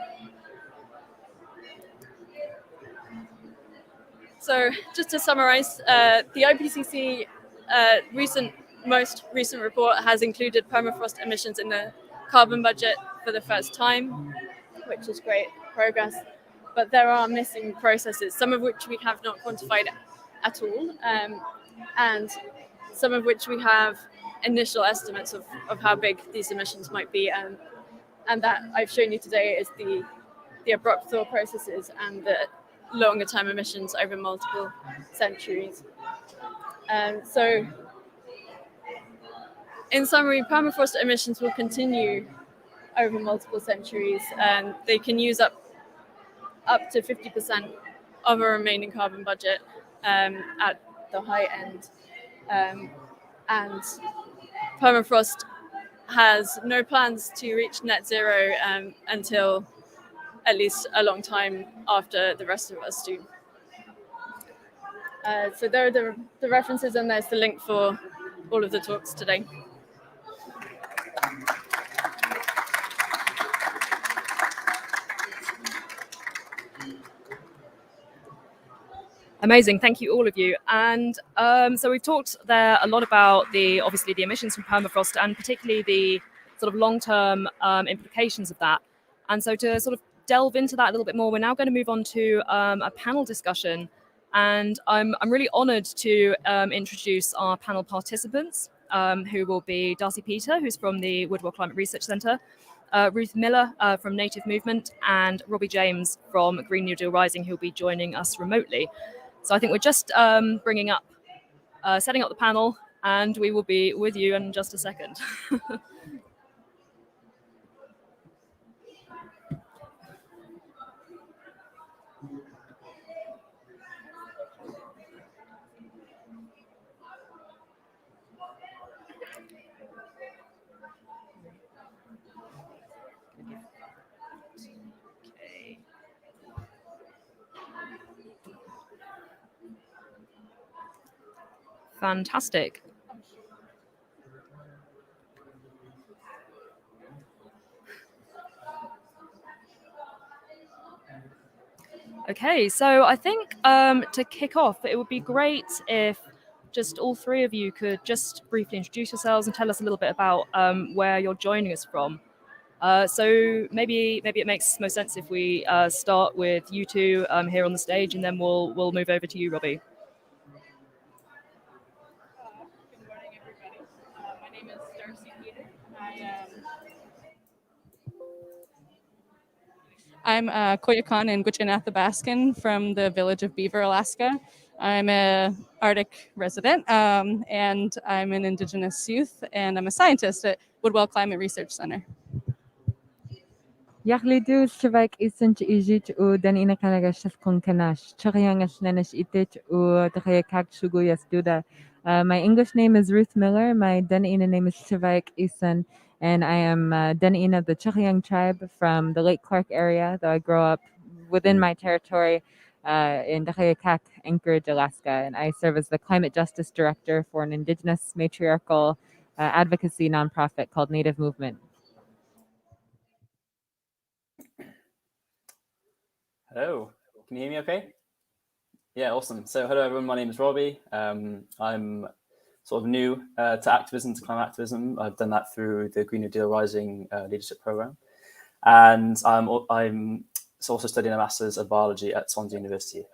So just to summarize, the IPCC most recent report has included permafrost emissions in the carbon budget for the first time, which is great progress. But there are missing processes, some of which we have not quantified at all, and some of which we have initial estimates of how big these emissions might be. And that I've shown you today is the abrupt thaw processes and the longer term emissions over multiple centuries. So in summary, permafrost emissions will continue over multiple centuries, and they can use up to 50% of our remaining carbon budget at the high end. And permafrost has no plans to reach net zero until at least a long time after the rest of us do. So there are the references, and there's the link for all of the talks today. Amazing, thank you all of you. And so we've talked there a lot about obviously the emissions from permafrost and particularly the sort of long-term implications of that. And so to sort of delve into that a little bit more, we're now going to move on to a panel discussion. And I'm really honoured to introduce our panel participants, who will be Darcy Peter, who's from the Woodwell Climate Research Centre, Ruth Miller from Native Movement, and Robbie James from Green New Deal Rising, who'll be joining us remotely. So I think we're just setting up the panel, and we will be with you in just a second. Fantastic. Okay, so I think to kick off, it would be great if just all three of you could just briefly introduce yourselves and tell us a little bit about where you're joining us from. So maybe it makes most sense if we start with you two here on the stage, and then we'll move over to you, Robbie. Good morning, everybody. My name is Darcy Peter. I'm Koyukon and Gwich'in Athabaskan from the village of Beaver, Alaska. I'm a Arctic resident, and I'm an Indigenous youth, and I'm a scientist at Woodwell Climate Research Center. Yaxlidu Shivak isn't ijit u dan inakalagash konkanash. Choriangash nanish itit u takayakak shuguyas duda. My English name is Ruth Miller. My Den'ina name is Shivak Isan, and I am Den'ina of the Choriang tribe from the Lake Clark area, though I grow up within my territory in Takayakak, Anchorage, Alaska, and I serve as the Climate Justice Director for an Indigenous matriarchal advocacy nonprofit called Native Movement. Hello, can you hear me okay? Yeah, awesome. So hello everyone, my name is Robbie. I'm sort of new to activism, to climate activism. I've done that through the Green New Deal Rising leadership program. And I'm also studying a Master's of Biology at Swansea University.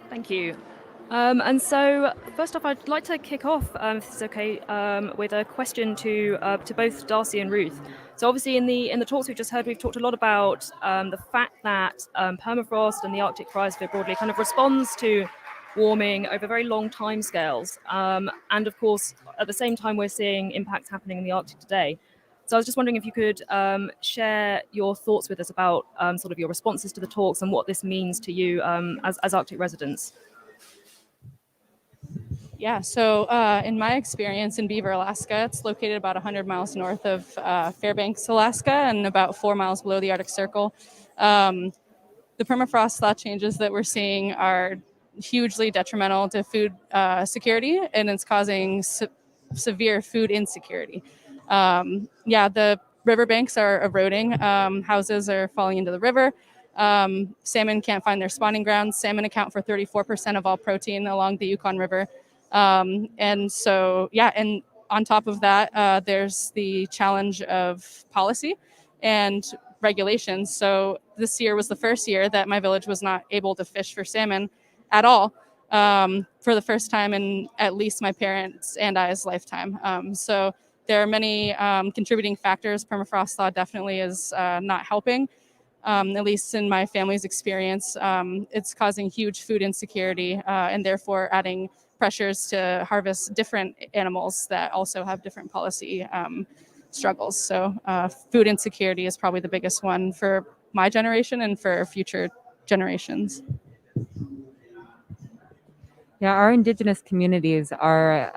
Thank you. And so, first off, I'd like to kick off, if it's okay, with a question to both Darcy and Ruth. So, obviously, in the talks we've just heard, we've talked a lot about the fact that permafrost and the Arctic cryosphere broadly kind of responds to warming over very long timescales. And of course, at the same time, we're seeing impacts happening in the Arctic today. So I was just wondering if you could share your thoughts with us about sort of your responses to the talks and what this means to you as Arctic residents. Yeah, so in my experience in Beaver, Alaska, it's located about 100 miles north of Fairbanks, Alaska, and about 4 miles below the Arctic Circle. The permafrost thaw changes that we're seeing are hugely detrimental to food security, and it's causing severe food insecurity. The riverbanks are eroding. Houses are falling into the river. Salmon can't find their spawning grounds. Salmon account for 34% of all protein along the Yukon River. And on top of that, there's the challenge of policy and regulations. So this year was the first year that my village was not able to fish for salmon at all, for the first time in at least my parents' and I's lifetime. So there are many contributing factors. Permafrost thaw definitely is not helping. At least in my family's experience, it's causing huge food insecurity and therefore adding pressures to harvest different animals that also have different policy struggles. So food insecurity is probably the biggest one for my generation and for future generations. Yeah, our Indigenous communities are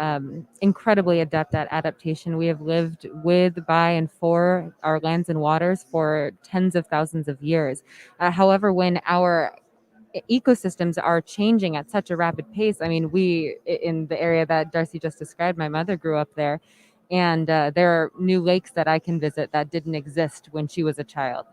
incredibly adept at adaptation. We have lived with, by, and for our lands and waters for tens of thousands of years. However, when our ecosystems are changing at such a rapid pace, I mean, we, in the area that Darcy just described, my mother grew up there, and there are new lakes that I can visit that didn't exist when she was a child,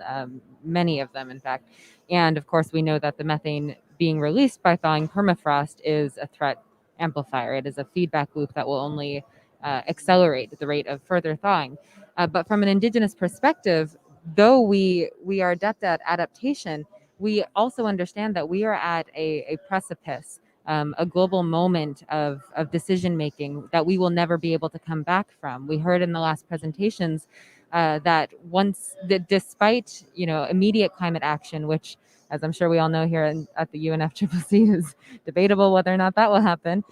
many of them, in fact. And of course, we know that the methane being released by thawing permafrost is a threat amplifier. It is a feedback loop that will only accelerate the rate of further thawing. But from an Indigenous perspective, though we are adept at adaptation, we also understand that we are at a precipice, a global moment of decision making that we will never be able to come back from. We heard in the last presentations that despite immediate climate action, which, as I'm sure we all know here at the UNFCCC, is debatable whether or not that will happen.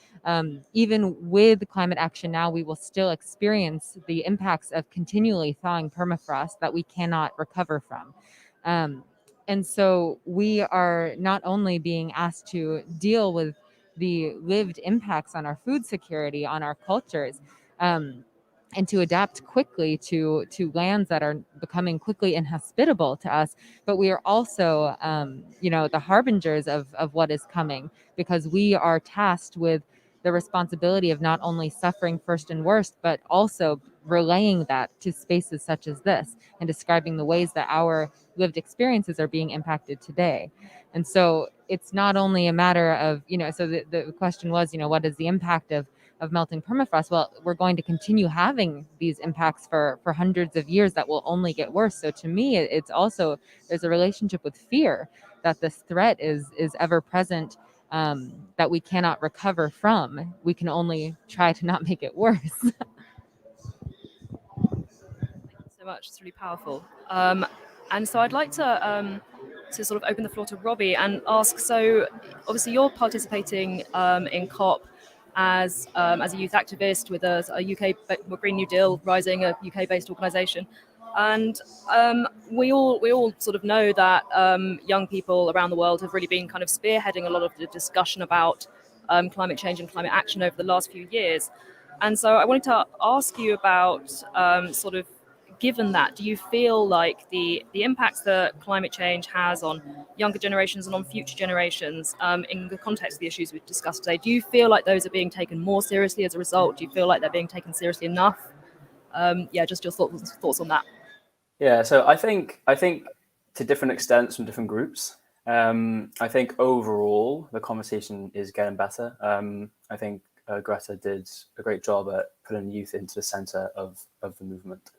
Even with climate action now, we will still experience the impacts of continually thawing permafrost that we cannot recover from. And so we are not only being asked to deal with the lived impacts on our food security, on our cultures, and to adapt quickly to lands that are becoming quickly inhospitable to us, but we are also, the harbingers of what is coming, because we are tasked with the responsibility of not only suffering first and worst, but also relaying that to spaces such as this and describing the ways that our lived experiences are being impacted today. And so it's not only a matter of, so the question was, what is the impact of melting permafrost? Well, we're going to continue having these impacts for hundreds of years that will only get worse. So to me, it's also, there's a relationship with fear that this threat is ever present, that we cannot recover from. We can only try to not make it worse. Thank you so much. It's really powerful. And so I'd like to sort of open the floor to Robbie and ask. So obviously you're participating in COP as a youth activist with a UK Green New Deal Rising, a UK-based organisation. And we all sort of know that young people around the world have really been kind of spearheading a lot of the discussion about climate change and climate action over the last few years. And so I wanted to ask you about sort of, given that, do you feel like the impacts that climate change has on younger generations and on future generations in the context of the issues we've discussed today, do you feel like those are being taken more seriously as a result? Do you feel like they're being taken seriously enough? Just your thoughts on that. Yeah, so I think to different extents from different groups. I think overall the conversation is getting better. I think Greta did a great job at putting youth into the center of the movement.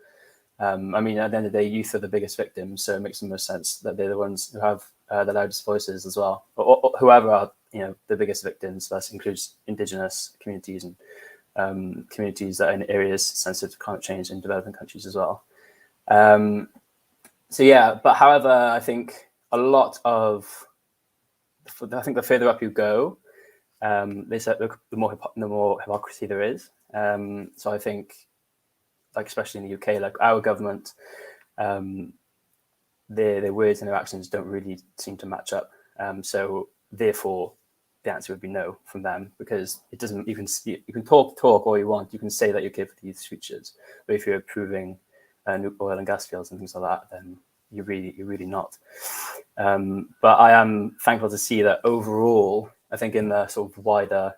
I mean, at the end of the day, youth are the biggest victims, so it makes the most sense that they're the ones who have the loudest voices as well. Or whoever are, the biggest victims. That includes indigenous communities and communities that are in areas sensitive to climate change in developing countries as well. So yeah, but however, I think the further up you go, they said the more hypocrisy there is. So I think, like especially in the UK, like our government, their words and their actions don't really seem to match up. So therefore, the answer would be no from them, because it doesn't. You can talk all you want. You can say that you're care for these futures, but if you're approving new oil and gas fields and things like that, then you're really not. But I am thankful to see that overall, I think in the sort of wider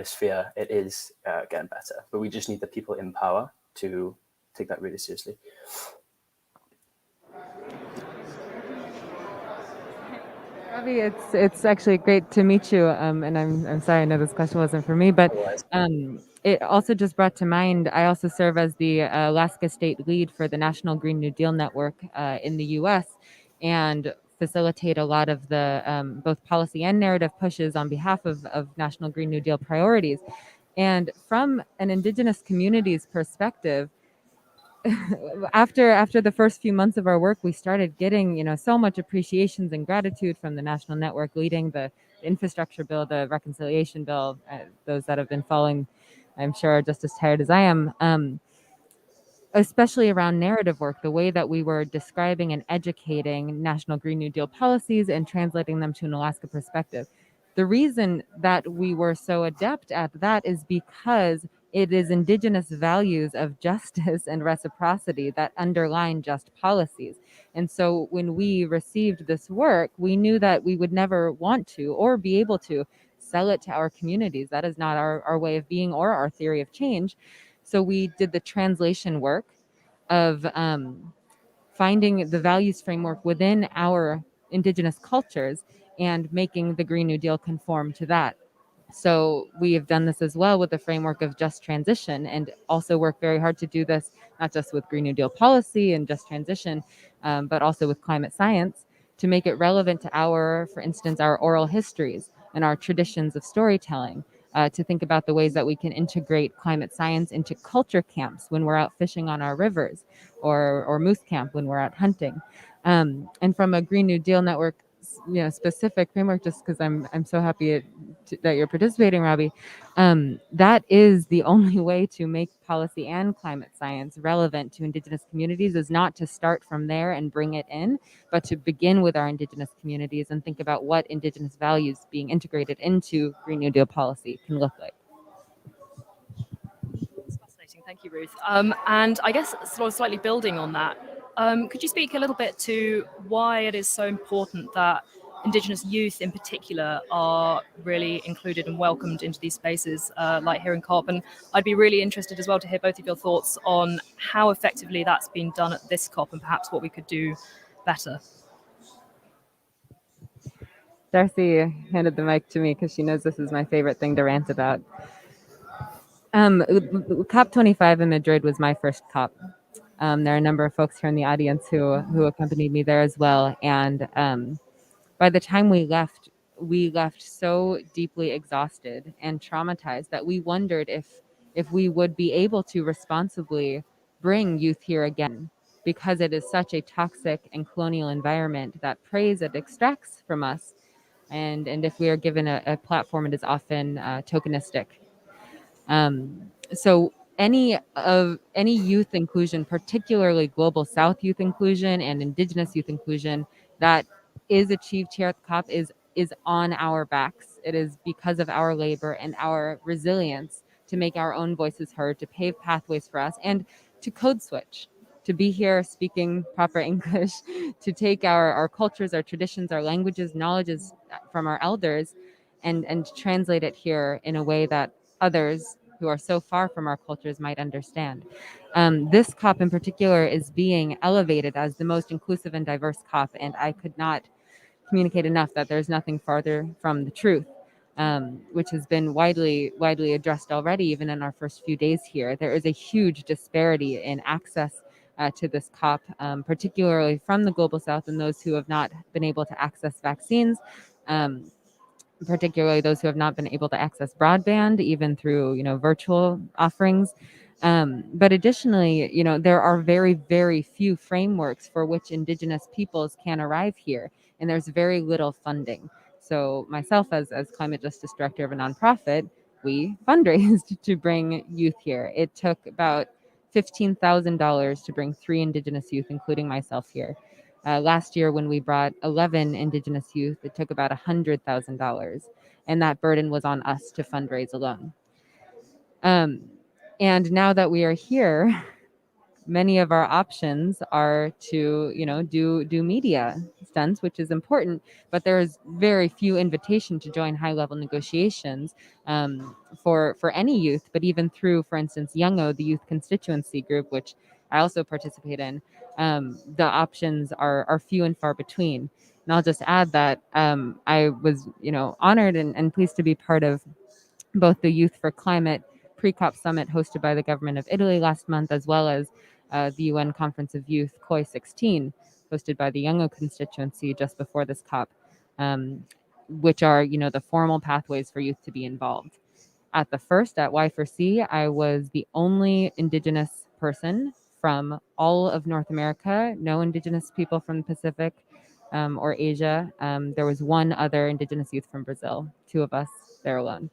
sphere, it is getting better. But we just need the people in power to take that really seriously. Robbie, it's actually great to meet you, and I'm sorry, I know this question wasn't for me, but it also just brought to mind, I also serve as the Alaska State lead for the National Green New Deal Network in the U.S. and facilitate a lot of the both policy and narrative pushes on behalf of National Green New Deal priorities. And from an Indigenous community's perspective, after the first few months of our work, we started getting, so much appreciations and gratitude from the National Network leading the infrastructure bill, the reconciliation bill. Those that have been following, I'm sure, are just as tired as I am. Especially around narrative work, the way that we were describing and educating National Green New Deal policies and translating them to an Alaska perspective. The reason that we were so adept at that is because it is Indigenous values of justice and reciprocity that underline just policies. And so when we received this work, we knew that we would never want to or be able to sell it to our communities. That is not our way of being or our theory of change. So we did the translation work of finding the values framework within our Indigenous cultures and making the Green New Deal conform to that. So we have done this as well with the framework of just transition, and also work very hard to do this, not just with Green New Deal policy and just transition, but also with climate science, to make it relevant to for instance, our oral histories and our traditions of storytelling, to think about the ways that we can integrate climate science into culture camps when we're out fishing on our rivers, or moose camp when we're out hunting. And from a Green New Deal Network specific framework, just because I'm so happy that you're participating, Robbie, that is the only way to make policy and climate science relevant to Indigenous communities, is not to start from there and bring it in, but to begin with our Indigenous communities and think about what Indigenous values being integrated into Green New Deal policy can look like. That's fascinating. Thank you, Ruth. And I guess sort of slightly building on that, could you speak a little bit to why it is so important that Indigenous youth in particular are really included and welcomed into these spaces like here in COP. And I'd be really interested as well to hear both of your thoughts on how effectively that's been done at this COP and perhaps what we could do better. Darcy handed the mic to me because she knows this is my favorite thing to rant about. COP25 in Madrid was my first COP. There are a number of folks here in the audience who accompanied me there as well. And by the time we left so deeply exhausted and traumatized that we wondered if we would be able to responsibly bring youth here again, because it is such a toxic and colonial environment that preys and extracts from us. And if we are given a platform, it is often tokenistic. So any youth inclusion, particularly Global South youth inclusion and Indigenous youth inclusion, that is achieved here at the COP is on our backs. It is because of our labor and our resilience to make our own voices heard, to pave pathways for us, and to code switch, to be here speaking proper English, to take our cultures, our traditions, our languages, knowledges from our elders, and translate it here in a way that others who are so far from our cultures might understand. This COP in particular is being elevated as the most inclusive and diverse COP, and I could not communicate enough that there's nothing farther from the truth, which has been widely addressed already, even in our first few days here. There is a huge disparity in access to this COP, particularly from the Global South and those who have not been able to access vaccines. Particularly those who have not been able to access broadband, even through virtual offerings. But additionally, there are very, very few frameworks for which Indigenous peoples can arrive here, and there's very little funding. So myself, as climate justice director of a nonprofit, we fundraised to bring youth here. It took about $15,000 to bring 3 Indigenous youth, including myself, here. Last year, when we brought 11 Indigenous youth, it took about $100,000, and that burden was on us to fundraise alone. And now that we are here, many of our options are to, do media stunts, which is important, but there is very few invitation to join high-level negotiations for any youth, but even through, for instance, Youngo, the youth constituency group, which I also participate in. The options are few and far between. And I'll just add that I was, honored and pleased to be part of both the Youth for Climate pre-COP summit hosted by the government of Italy last month, as well as the UN Conference of Youth COI 16, hosted by the Youngo constituency just before this COP, which are, the formal pathways for youth to be involved. At the first, at Y4C, I was the only Indigenous person from all of North America, no Indigenous people from the Pacific or Asia. There was one other Indigenous youth from Brazil, 2 of us there alone.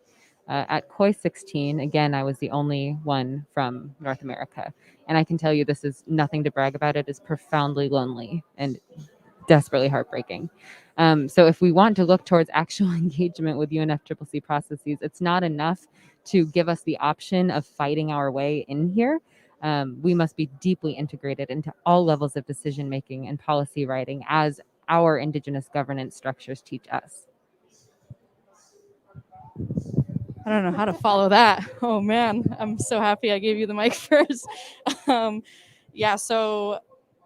At COI 16, again, I was the only one from North America. And I can tell you this is nothing to brag about. It is profoundly lonely and desperately heartbreaking. So if we want to look towards actual engagement with UNFCCC processes, it's not enough to give us the option of fighting our way in here. We must be deeply integrated into all levels of decision-making and policy writing as our Indigenous governance structures teach us. I don't know how to follow that. Oh man, I'm so happy I gave you the mic first. Yeah, so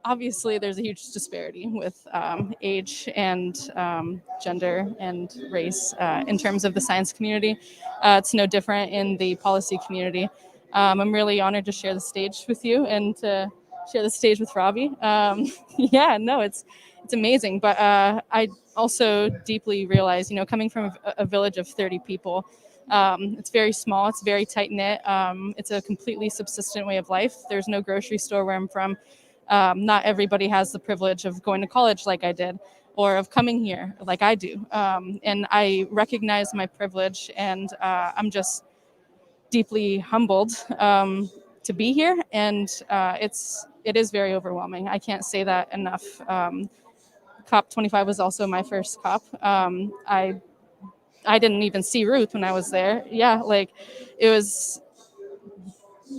obviously there's a huge disparity with age and gender and race in terms of the science community. It's no different in the policy community. I'm really honored to share the stage with you and to share the stage with Robbie. Yeah, no, it's amazing. But I also deeply realize, coming from a village of 30 people, it's very small, it's very tight knit. It's a completely subsistent way of life. There's no grocery store where I'm from. Not everybody has the privilege of going to college like I did, or of coming here like I do. And I recognize my privilege, and I'm just deeply humbled to be here. And it is very overwhelming. I can't say that enough. COP25 was also my first COP. I didn't even see Ruth when I was there. Yeah, it was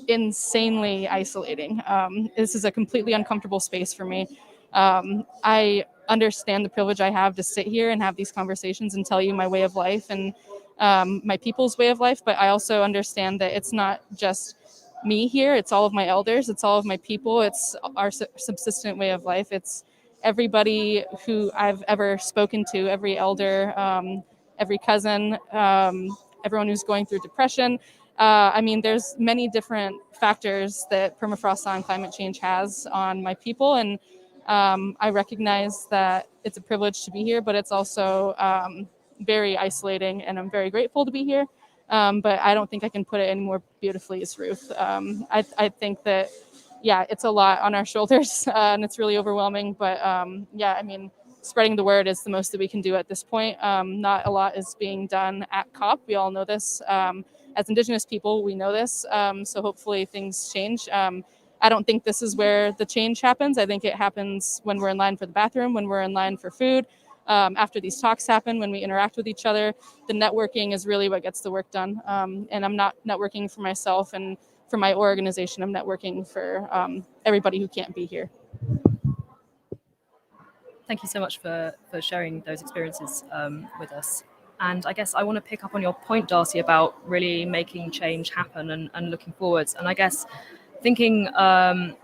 insanely isolating. This is a completely uncomfortable space for me. I understand the privilege I have to sit here and have these conversations and tell you my way of life and my people's way of life. But I also understand that it's not just me here, it's all of my elders, it's all of my people, it's our subsistent way of life. It's everybody who I've ever spoken to, every elder, every cousin, everyone who's going through depression. I mean, there's many different factors that permafrost thaw and climate change has on my people. And I recognize that it's a privilege to be here, but it's also very isolating, and I'm very grateful to be here. But I don't think I can put it any more beautifully as Ruth. I think that, yeah, it's a lot on our shoulders and it's really overwhelming. But yeah, I mean, spreading the word is the most that we can do at this point. Not a lot is being done at COP. We all know this. As Indigenous people, we know this. So hopefully things change. I don't think this is where the change happens. I think it happens when we're in line for the bathroom, when we're in line for food, after these talks happen, when we interact with each other. The networking is really what gets the work done. And I'm not networking for myself and for my organization. I'm networking for everybody who can't be here. Thank you so much for sharing those experiences with us. And I guess I want to pick up on your point, Darcy, about really making change happen and looking forwards. And I guess thinking about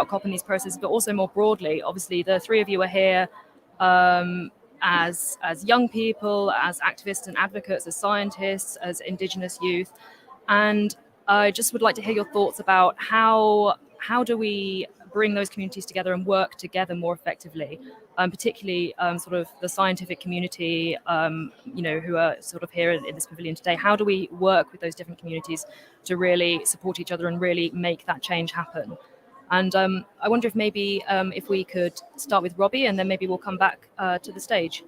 COP and these processes, but also more broadly, obviously the three of you are here as young people, as activists and advocates, as scientists, as Indigenous youth. And I just would like to hear your thoughts about how do we bring those communities together and work together more effectively, particularly sort of the scientific community, who are sort of here in this pavilion today. How do we work with those different communities to really support each other and really make that change happen? And I wonder if maybe if we could start with Robbie, and then maybe we'll come back to the stage.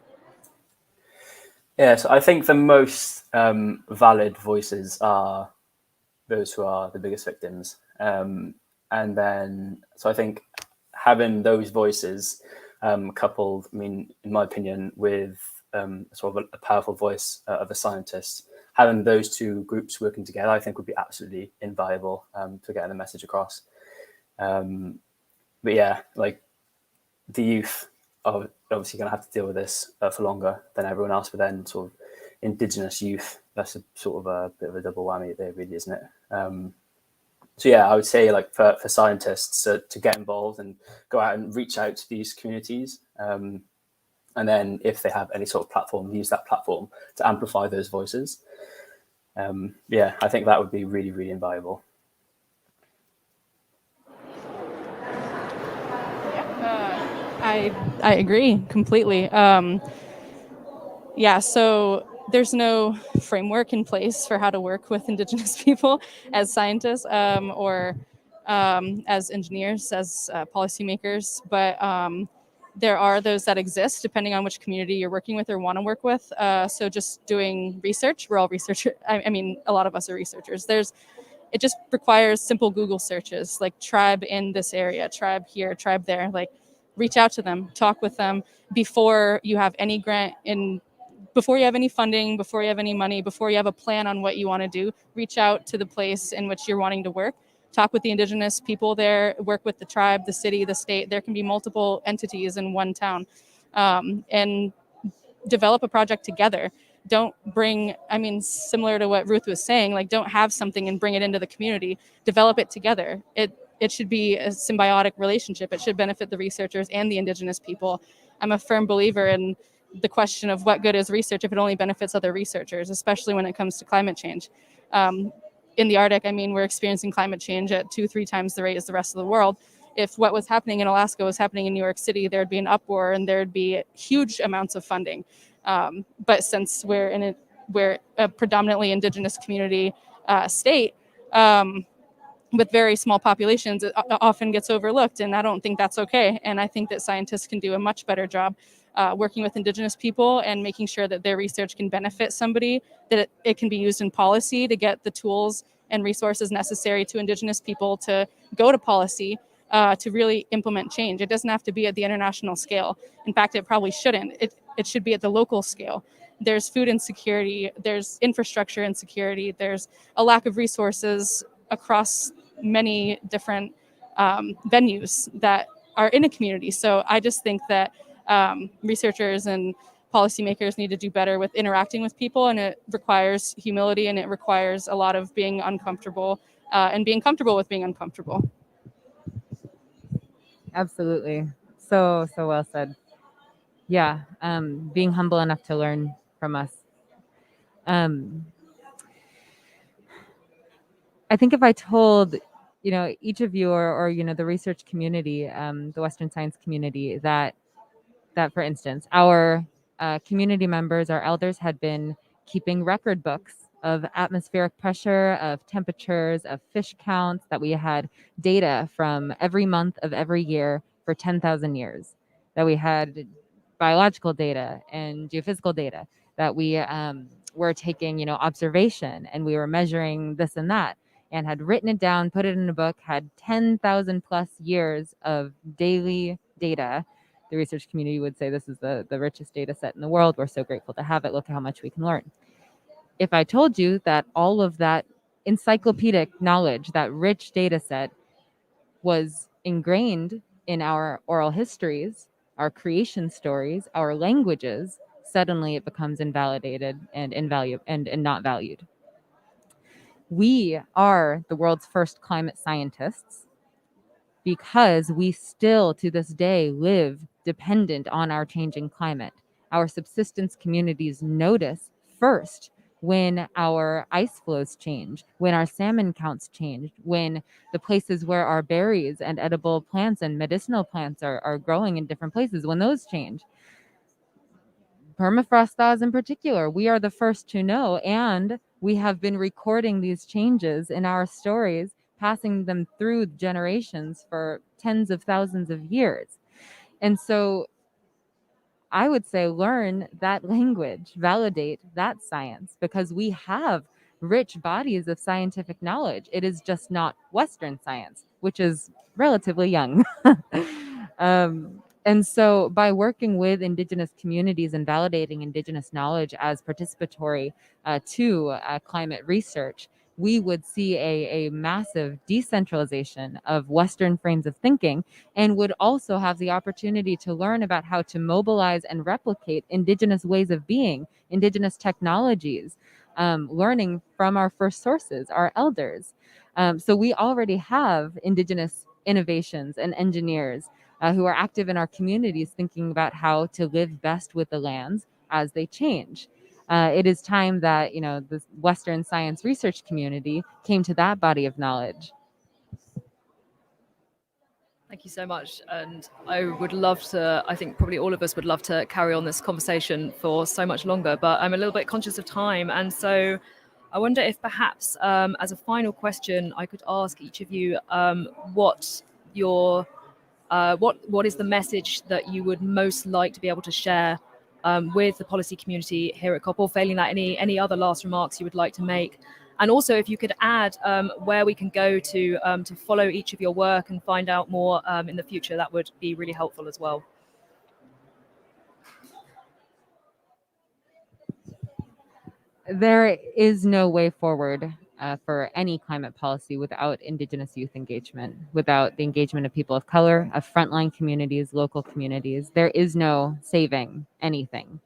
Yeah, so I think the most valid voices are those who are the biggest victims. And then, so I think having those voices coupled, I mean, in my opinion, with sort of a powerful voice of a scientist, having those two groups working together, I think would be absolutely invaluable to get the message across. But yeah, like the youth are obviously going to have to deal with this for longer than everyone else, but then sort of Indigenous youth, that's a sort of a bit of a double whammy there, really, isn't it? So yeah, I would say like for scientists to get involved and go out and reach out to these communities. And then if they have any sort of platform, use that platform to amplify those voices. Yeah, I think that would be really, really invaluable. I agree completely. Yeah, so there's no framework in place for how to work with Indigenous people as scientists or as engineers, as policymakers, but there are those that exist depending on which community you're working with or want to work with. So just doing research, we're all researchers. I mean, a lot of us are researchers. It just requires simple Google searches, like tribe in this area, tribe here, tribe there, like reach out to them, talk with them before you have any grant before you have any funding, before you have any money, before you have a plan on what you want to do. Reach out to the place in which you're wanting to work. Talk with the Indigenous people there, work with the tribe, the city, the state. There can be multiple entities in one town, and develop a project together. Don't bring, I mean, similar to what Ruth was saying, like don't have something and bring it into the community. Develop it together. It should be a symbiotic relationship. It should benefit the researchers and the Indigenous people. I'm a firm believer in the question of what good is research if it only benefits other researchers, especially when it comes to climate change. In the Arctic, I mean, we're experiencing climate change at 2-3 times the rate as the rest of the world. If what was happening in Alaska was happening in New York City, there'd be an uproar and there'd be huge amounts of funding. But since we're a predominantly Indigenous community state, with very small populations, it often gets overlooked, and I don't think that's okay. And I think that scientists can do a much better job working with Indigenous people and making sure that their research can benefit somebody, that it can be used in policy to get the tools and resources necessary to Indigenous people to go to policy to really implement change. It doesn't have to be at the international scale. In fact, it probably shouldn't. It should be at the local scale. There's food insecurity, there's infrastructure insecurity, there's a lack of resources across many different venues that are in a community. So I just think that Researchers and policymakers need to do better with interacting with people, and it requires humility, and it requires a lot of being uncomfortable and being comfortable with being uncomfortable. Absolutely. So well said. Yeah. Being humble enough to learn from us. I think if I told, each of you or the research community, the Western science community, that for instance, our community members, our elders had been keeping record books of atmospheric pressure, of temperatures, of fish counts, that we had data from every month of every year for 10,000 years, that we had biological data and geophysical data, that we were taking, observation, and we were measuring this and that, and had written it down, put it in a book, had 10,000 plus years of daily data. The research community would say this is the richest data set in the world. We're so grateful to have it. Look how much we can learn. If I told you that all of that encyclopedic knowledge, that rich data set, was ingrained in our oral histories, our creation stories, our languages, suddenly it becomes invalidated and invaluable and not valued. We are the world's first climate scientists because we still, to this day, live dependent on our changing climate. Our subsistence communities notice first when our ice flows change, when our salmon counts change, when the places where our berries and edible plants and medicinal plants are growing in different places, when those change. Permafrost thaws in particular, we are the first to know, and we have been recording these changes in our stories, passing them through generations for tens of thousands of years. And so I would say learn that language, validate that science, because we have rich bodies of scientific knowledge. It is just not Western science, which is relatively young. And so by working with Indigenous communities and validating Indigenous knowledge as participatory to climate research, we would see a massive decentralization of Western frames of thinking, and would also have the opportunity to learn about how to mobilize and replicate Indigenous ways of being, Indigenous technologies, learning from our first sources, our elders. So we already have Indigenous innovations and engineers who are active in our communities, thinking about how to live best with the lands as they change. It is time that the Western science research community came to that body of knowledge. Thank you so much. And I would love to, I think probably all of us would love to carry on this conversation for so much longer, but I'm a little bit conscious of time. And so I wonder if perhaps as a final question, I could ask each of you what is the message that you would most like to be able to share with the policy community here at COP, or failing that, any other last remarks you would like to make? And also, if you could add where we can go to follow each of your work and find out more in the future, that would be really helpful as well. There is no way forward for any climate policy without Indigenous youth engagement, without the engagement of people of color, of frontline communities, local communities. There is no saving anything.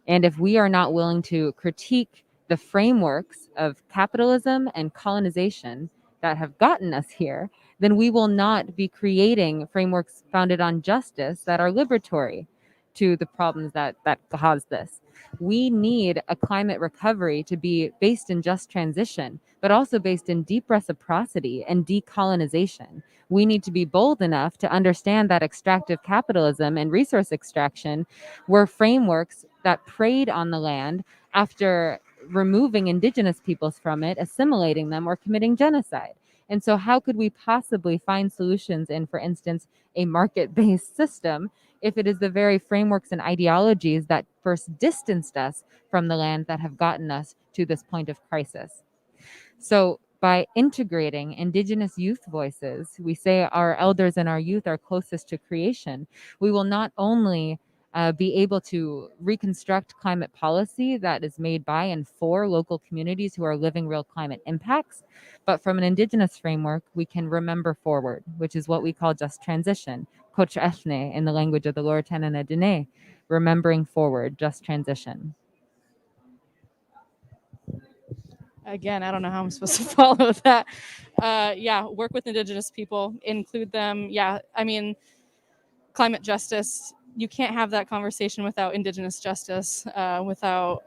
And if we are not willing to critique the frameworks of capitalism and colonization that have gotten us here, then we will not be creating frameworks founded on justice that are liberatory to the problems that cause this. We need a climate recovery to be based in just transition, but also based in deep reciprocity and decolonization. We need to be bold enough to understand that extractive capitalism and resource extraction were frameworks that preyed on the land after removing Indigenous peoples from it, assimilating them, or committing genocide. And so how could we possibly find solutions in, for instance, a market-based system if it is the very frameworks and ideologies that first distanced us from the land that have gotten us to this point of crisis? So by integrating Indigenous youth voices, we say our elders and our youth are closest to creation, we will not only be able to reconstruct climate policy that is made by and for local communities who are living real climate impacts. But from an Indigenous framework, we can remember forward, which is what we call just transition, Coach Ethne in the language of the Loretan Dene, remembering forward, just transition. Again, I don't know how I'm supposed to follow that. Yeah, work with Indigenous people, include them. Yeah, I mean, climate justice, you can't have that conversation without Indigenous justice, without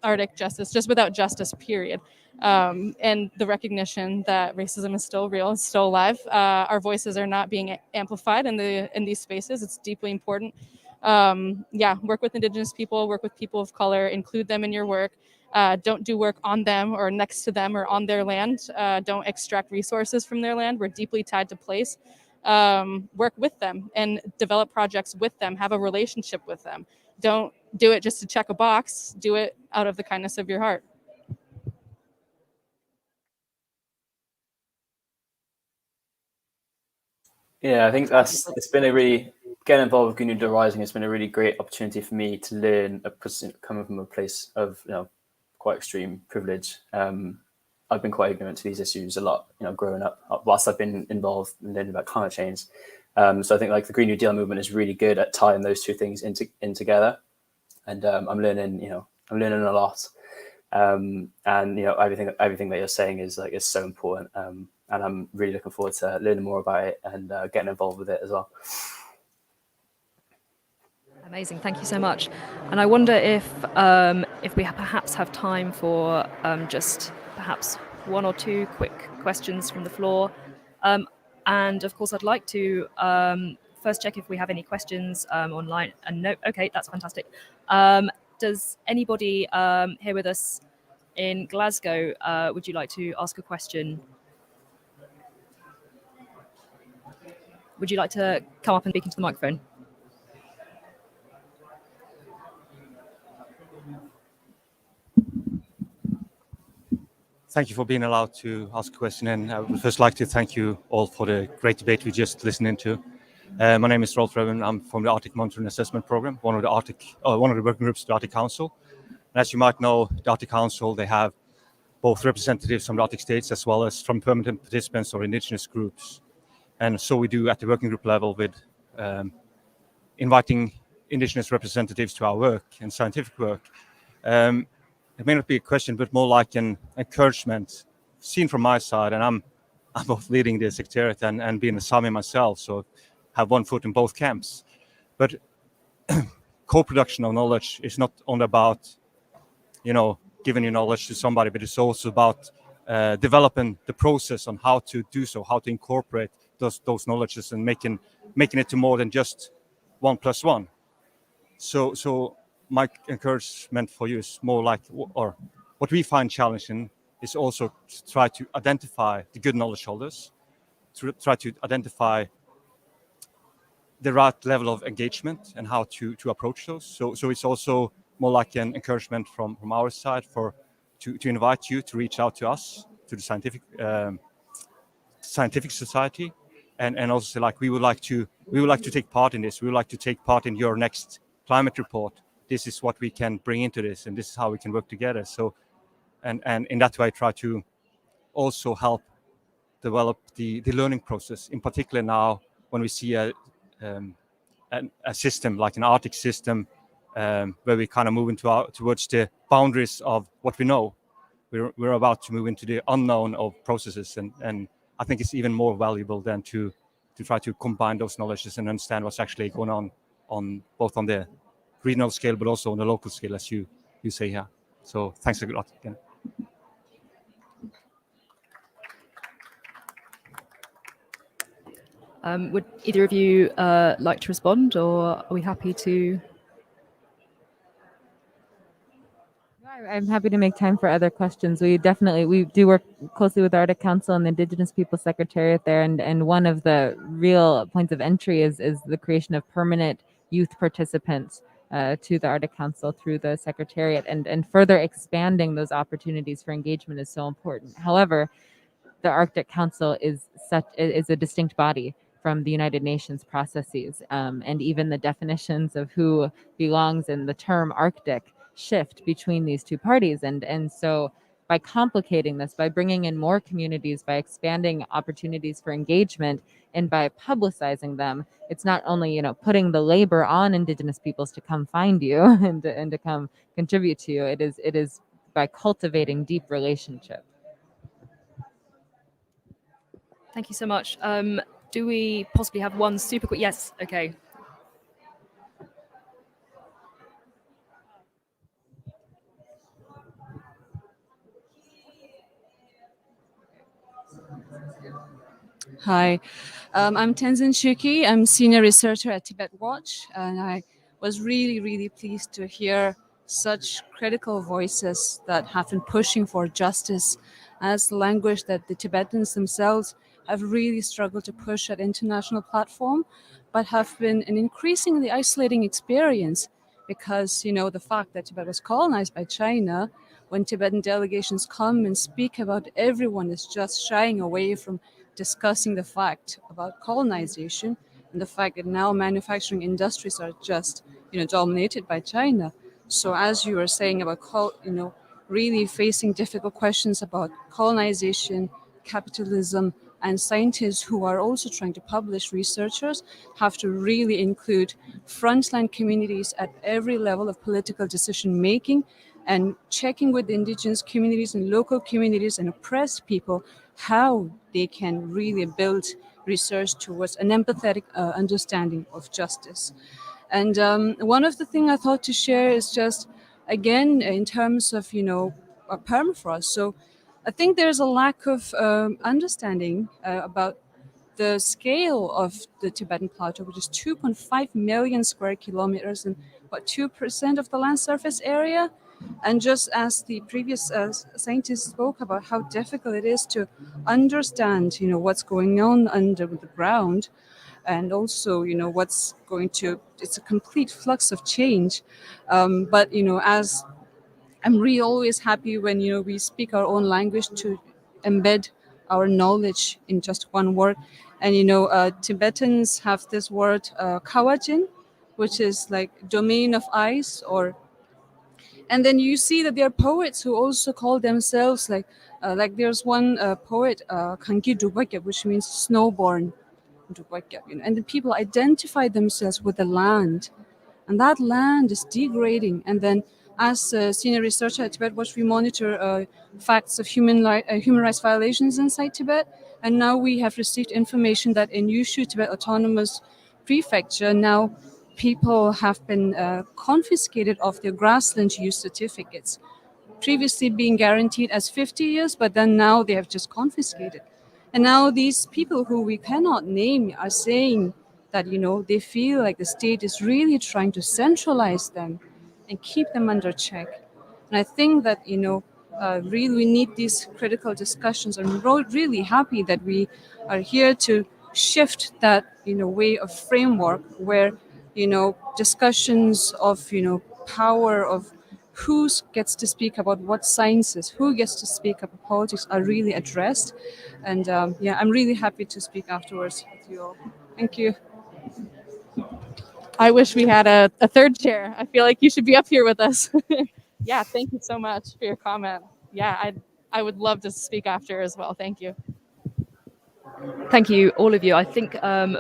Arctic justice, just without justice, period. And the recognition that racism is still real, it's still alive. Our voices are not being amplified in these spaces. It's deeply important. Yeah, work with Indigenous people, work with people of color, include them in your work. Don't do work on them or next to them or on their land. Don't extract resources from their land. We're deeply tied to place. Work with them and develop projects with them, have a relationship with them. Don't do it just to check a box, do it out of the kindness of your heart. Yeah, I think it's been a really, getting involved with Green New Deal Rising has been a really great opportunity for me to learn, coming from a place of quite extreme privilege. I've been quite ignorant to these issues a lot, growing up, whilst I've been involved in learning about climate change. So I think like the Green New Deal movement is really good at tying those two things in together. And I'm learning a lot. And everything that you're saying is so important. And I'm really looking forward to learning more about it and getting involved with it as well. Amazing, thank you so much. And I wonder if we perhaps have time for just perhaps one or two quick questions from the floor. And of course, I'd like to first check if we have any questions online. And no, okay, that's fantastic. Does anybody here with us in Glasgow, would you like to ask a question? Would you like to come up and speak into the microphone? Thank you for being allowed to ask a question. And I would first like to thank you all for the great debate we just listened to. My name is Rolf Revin. I'm from the Arctic Monitoring Assessment Program, one of the working groups of the Arctic Council. And as you might know, the Arctic Council, they have both representatives from the Arctic states as well as from permanent participants or indigenous groups. And so we do at the working group level with inviting indigenous representatives to our work and scientific work. It may not be a question, but more like an encouragement seen from my side. And I'm both leading the Secretariat and being a Sami myself, so have one foot in both camps. But co-production of knowledge is not only about, giving your knowledge to somebody, but it's also about developing the process on how to do so, how to incorporate those knowledges and making it to more than just 1 + 1. So my encouragement for you is more like, or what we find challenging is also to try to identify the good knowledge holders, to try to identify the right level of engagement and how to approach those. So it's also more like an encouragement from our side to invite you to reach out to us, to the scientific society, and also like we would like to take part in this. We would like to take part in your next climate report. This is what we can bring into this, and this is how we can work together. So, and in that way, try to also help develop the learning process. In particular, now when we see a system like an Arctic system, where we kind of move towards the boundaries of what we know, we're about to move into the unknown of processes, and I think it's even more valuable than to try to combine those knowledges and understand what's actually going on both on the regional scale, but also on the local scale, as you say here. So thanks a lot again. Would either of you like to respond, or are we happy to? I'm happy to make time for other questions. We do work closely with the Arctic Council and the Indigenous Peoples Secretariat there, and one of the real points of entry is the creation of permanent youth participants to the Arctic Council through the Secretariat, and further expanding those opportunities for engagement is so important. However, the Arctic Council is a distinct body. from the United Nations processes, and even the definitions of who belongs in the term Arctic shift between these two parties. And so by complicating this, by bringing in more communities, by expanding opportunities for engagement, and by publicizing them, it's not only, you know, putting the labor on Indigenous peoples to come find you and to come contribute to you. It is by cultivating deep relationship. Thank you so much. Do we possibly have one super quick? Yes. Okay. Hi, I'm Tenzin Shuki. I'm senior researcher at Tibet Watch, and I was really pleased to hear such critical voices that have been pushing for justice as the language that the Tibetans themselves have really struggled to push at international platform, but have been an increasingly isolating experience because, you know, the fact that Tibet was colonized by China, when Tibetan delegations come and speak about everyone is just shying away from discussing the fact about colonization and the fact that now manufacturing industries are just, you know, dominated by China. So as you were saying about, you know, really facing difficult questions about colonization, capitalism, and scientists who are also trying to publish, researchers have to really include frontline communities at every level of political decision making and checking with indigenous communities and local communities and oppressed people how they can really build research towards an empathetic understanding of justice. And one of the things I thought to share is just, again, in terms of, you know, permafrost. So I think there's a lack of understanding about the scale of the Tibetan plateau, which is 2.5 million square kilometers and about 2% of the land surface area. And just as the previous scientists spoke about how difficult it is to understand, you know, what's going on under the ground, and also, you know, what's going to, it's a complete flux of change. But, you know, as I'm really always happy when, you know, we speak our own language to embed our knowledge in just one word. And, you know, Tibetans have this word, kawajin, which is like domain of ice, or and then you see that there are poets who also call themselves like there's one poet, Kanki Dubakya, which means snowborn Dubakya, you know, and the people identify themselves with the land, and that land is degrading. And then, as a senior researcher at Tibet Watch, we monitor facts of human rights violations inside Tibet, and now we have received information that in Yushu, Tibet Autonomous Prefecture, now people have been confiscated of their grassland use certificates, previously being guaranteed as 50 years, but then now they have just confiscated. And now these people who we cannot name are saying that, you know, they feel like the state is really trying to centralize them and keep them under check. And I think that, you know, really we need these critical discussions. I'm really happy that we are here to shift that, you know, way of framework where, you know, discussions of, you know, power, of who gets to speak about what sciences, who gets to speak about politics are really addressed. And yeah, I'm really happy to speak afterwards with you all. Thank you. I wish we had a third chair. I feel like you should be up here with us. Yeah, thank you so much for your comment. Yeah, I would love to speak after as well. Thank you. Thank you, all of you. I think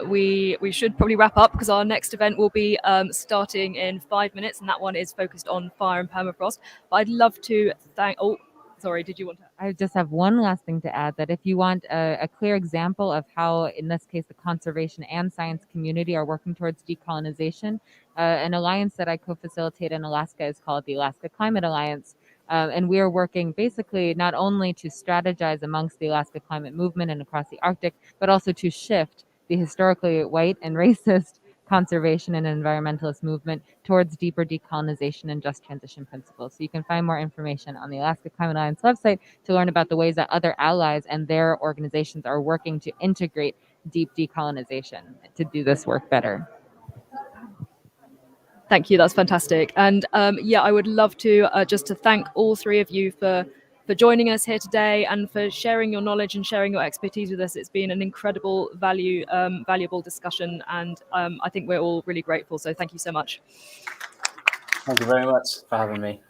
we should probably wrap up because our next event will be starting in 5 minutes, and that one is focused on fire and permafrost. But I'd love to thank. Oh, sorry. Did you want to? I just have one last thing to add, that if you want a clear example of how, in this case, the conservation and science community are working towards decolonization, an alliance that I co-facilitate in Alaska is called the Alaska Climate Alliance. And we are working basically not only to strategize amongst the Alaska climate movement and across the Arctic, but also to shift the historically white and racist conservation and environmentalist movement towards deeper decolonization and just transition principles. So you can find more information on the Alaska Climate Alliance website to learn about the ways that other allies and their organizations are working to integrate deep decolonization to do this work better. Thank you. That's fantastic. And yeah, I would love to just to thank all three of you for for joining us here today and for sharing your knowledge and sharing your expertise with us. It's been an incredible valuable discussion, and I think we're all really grateful. So thank you so much. Thank you very much for having me.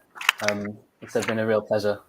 It's been a real pleasure.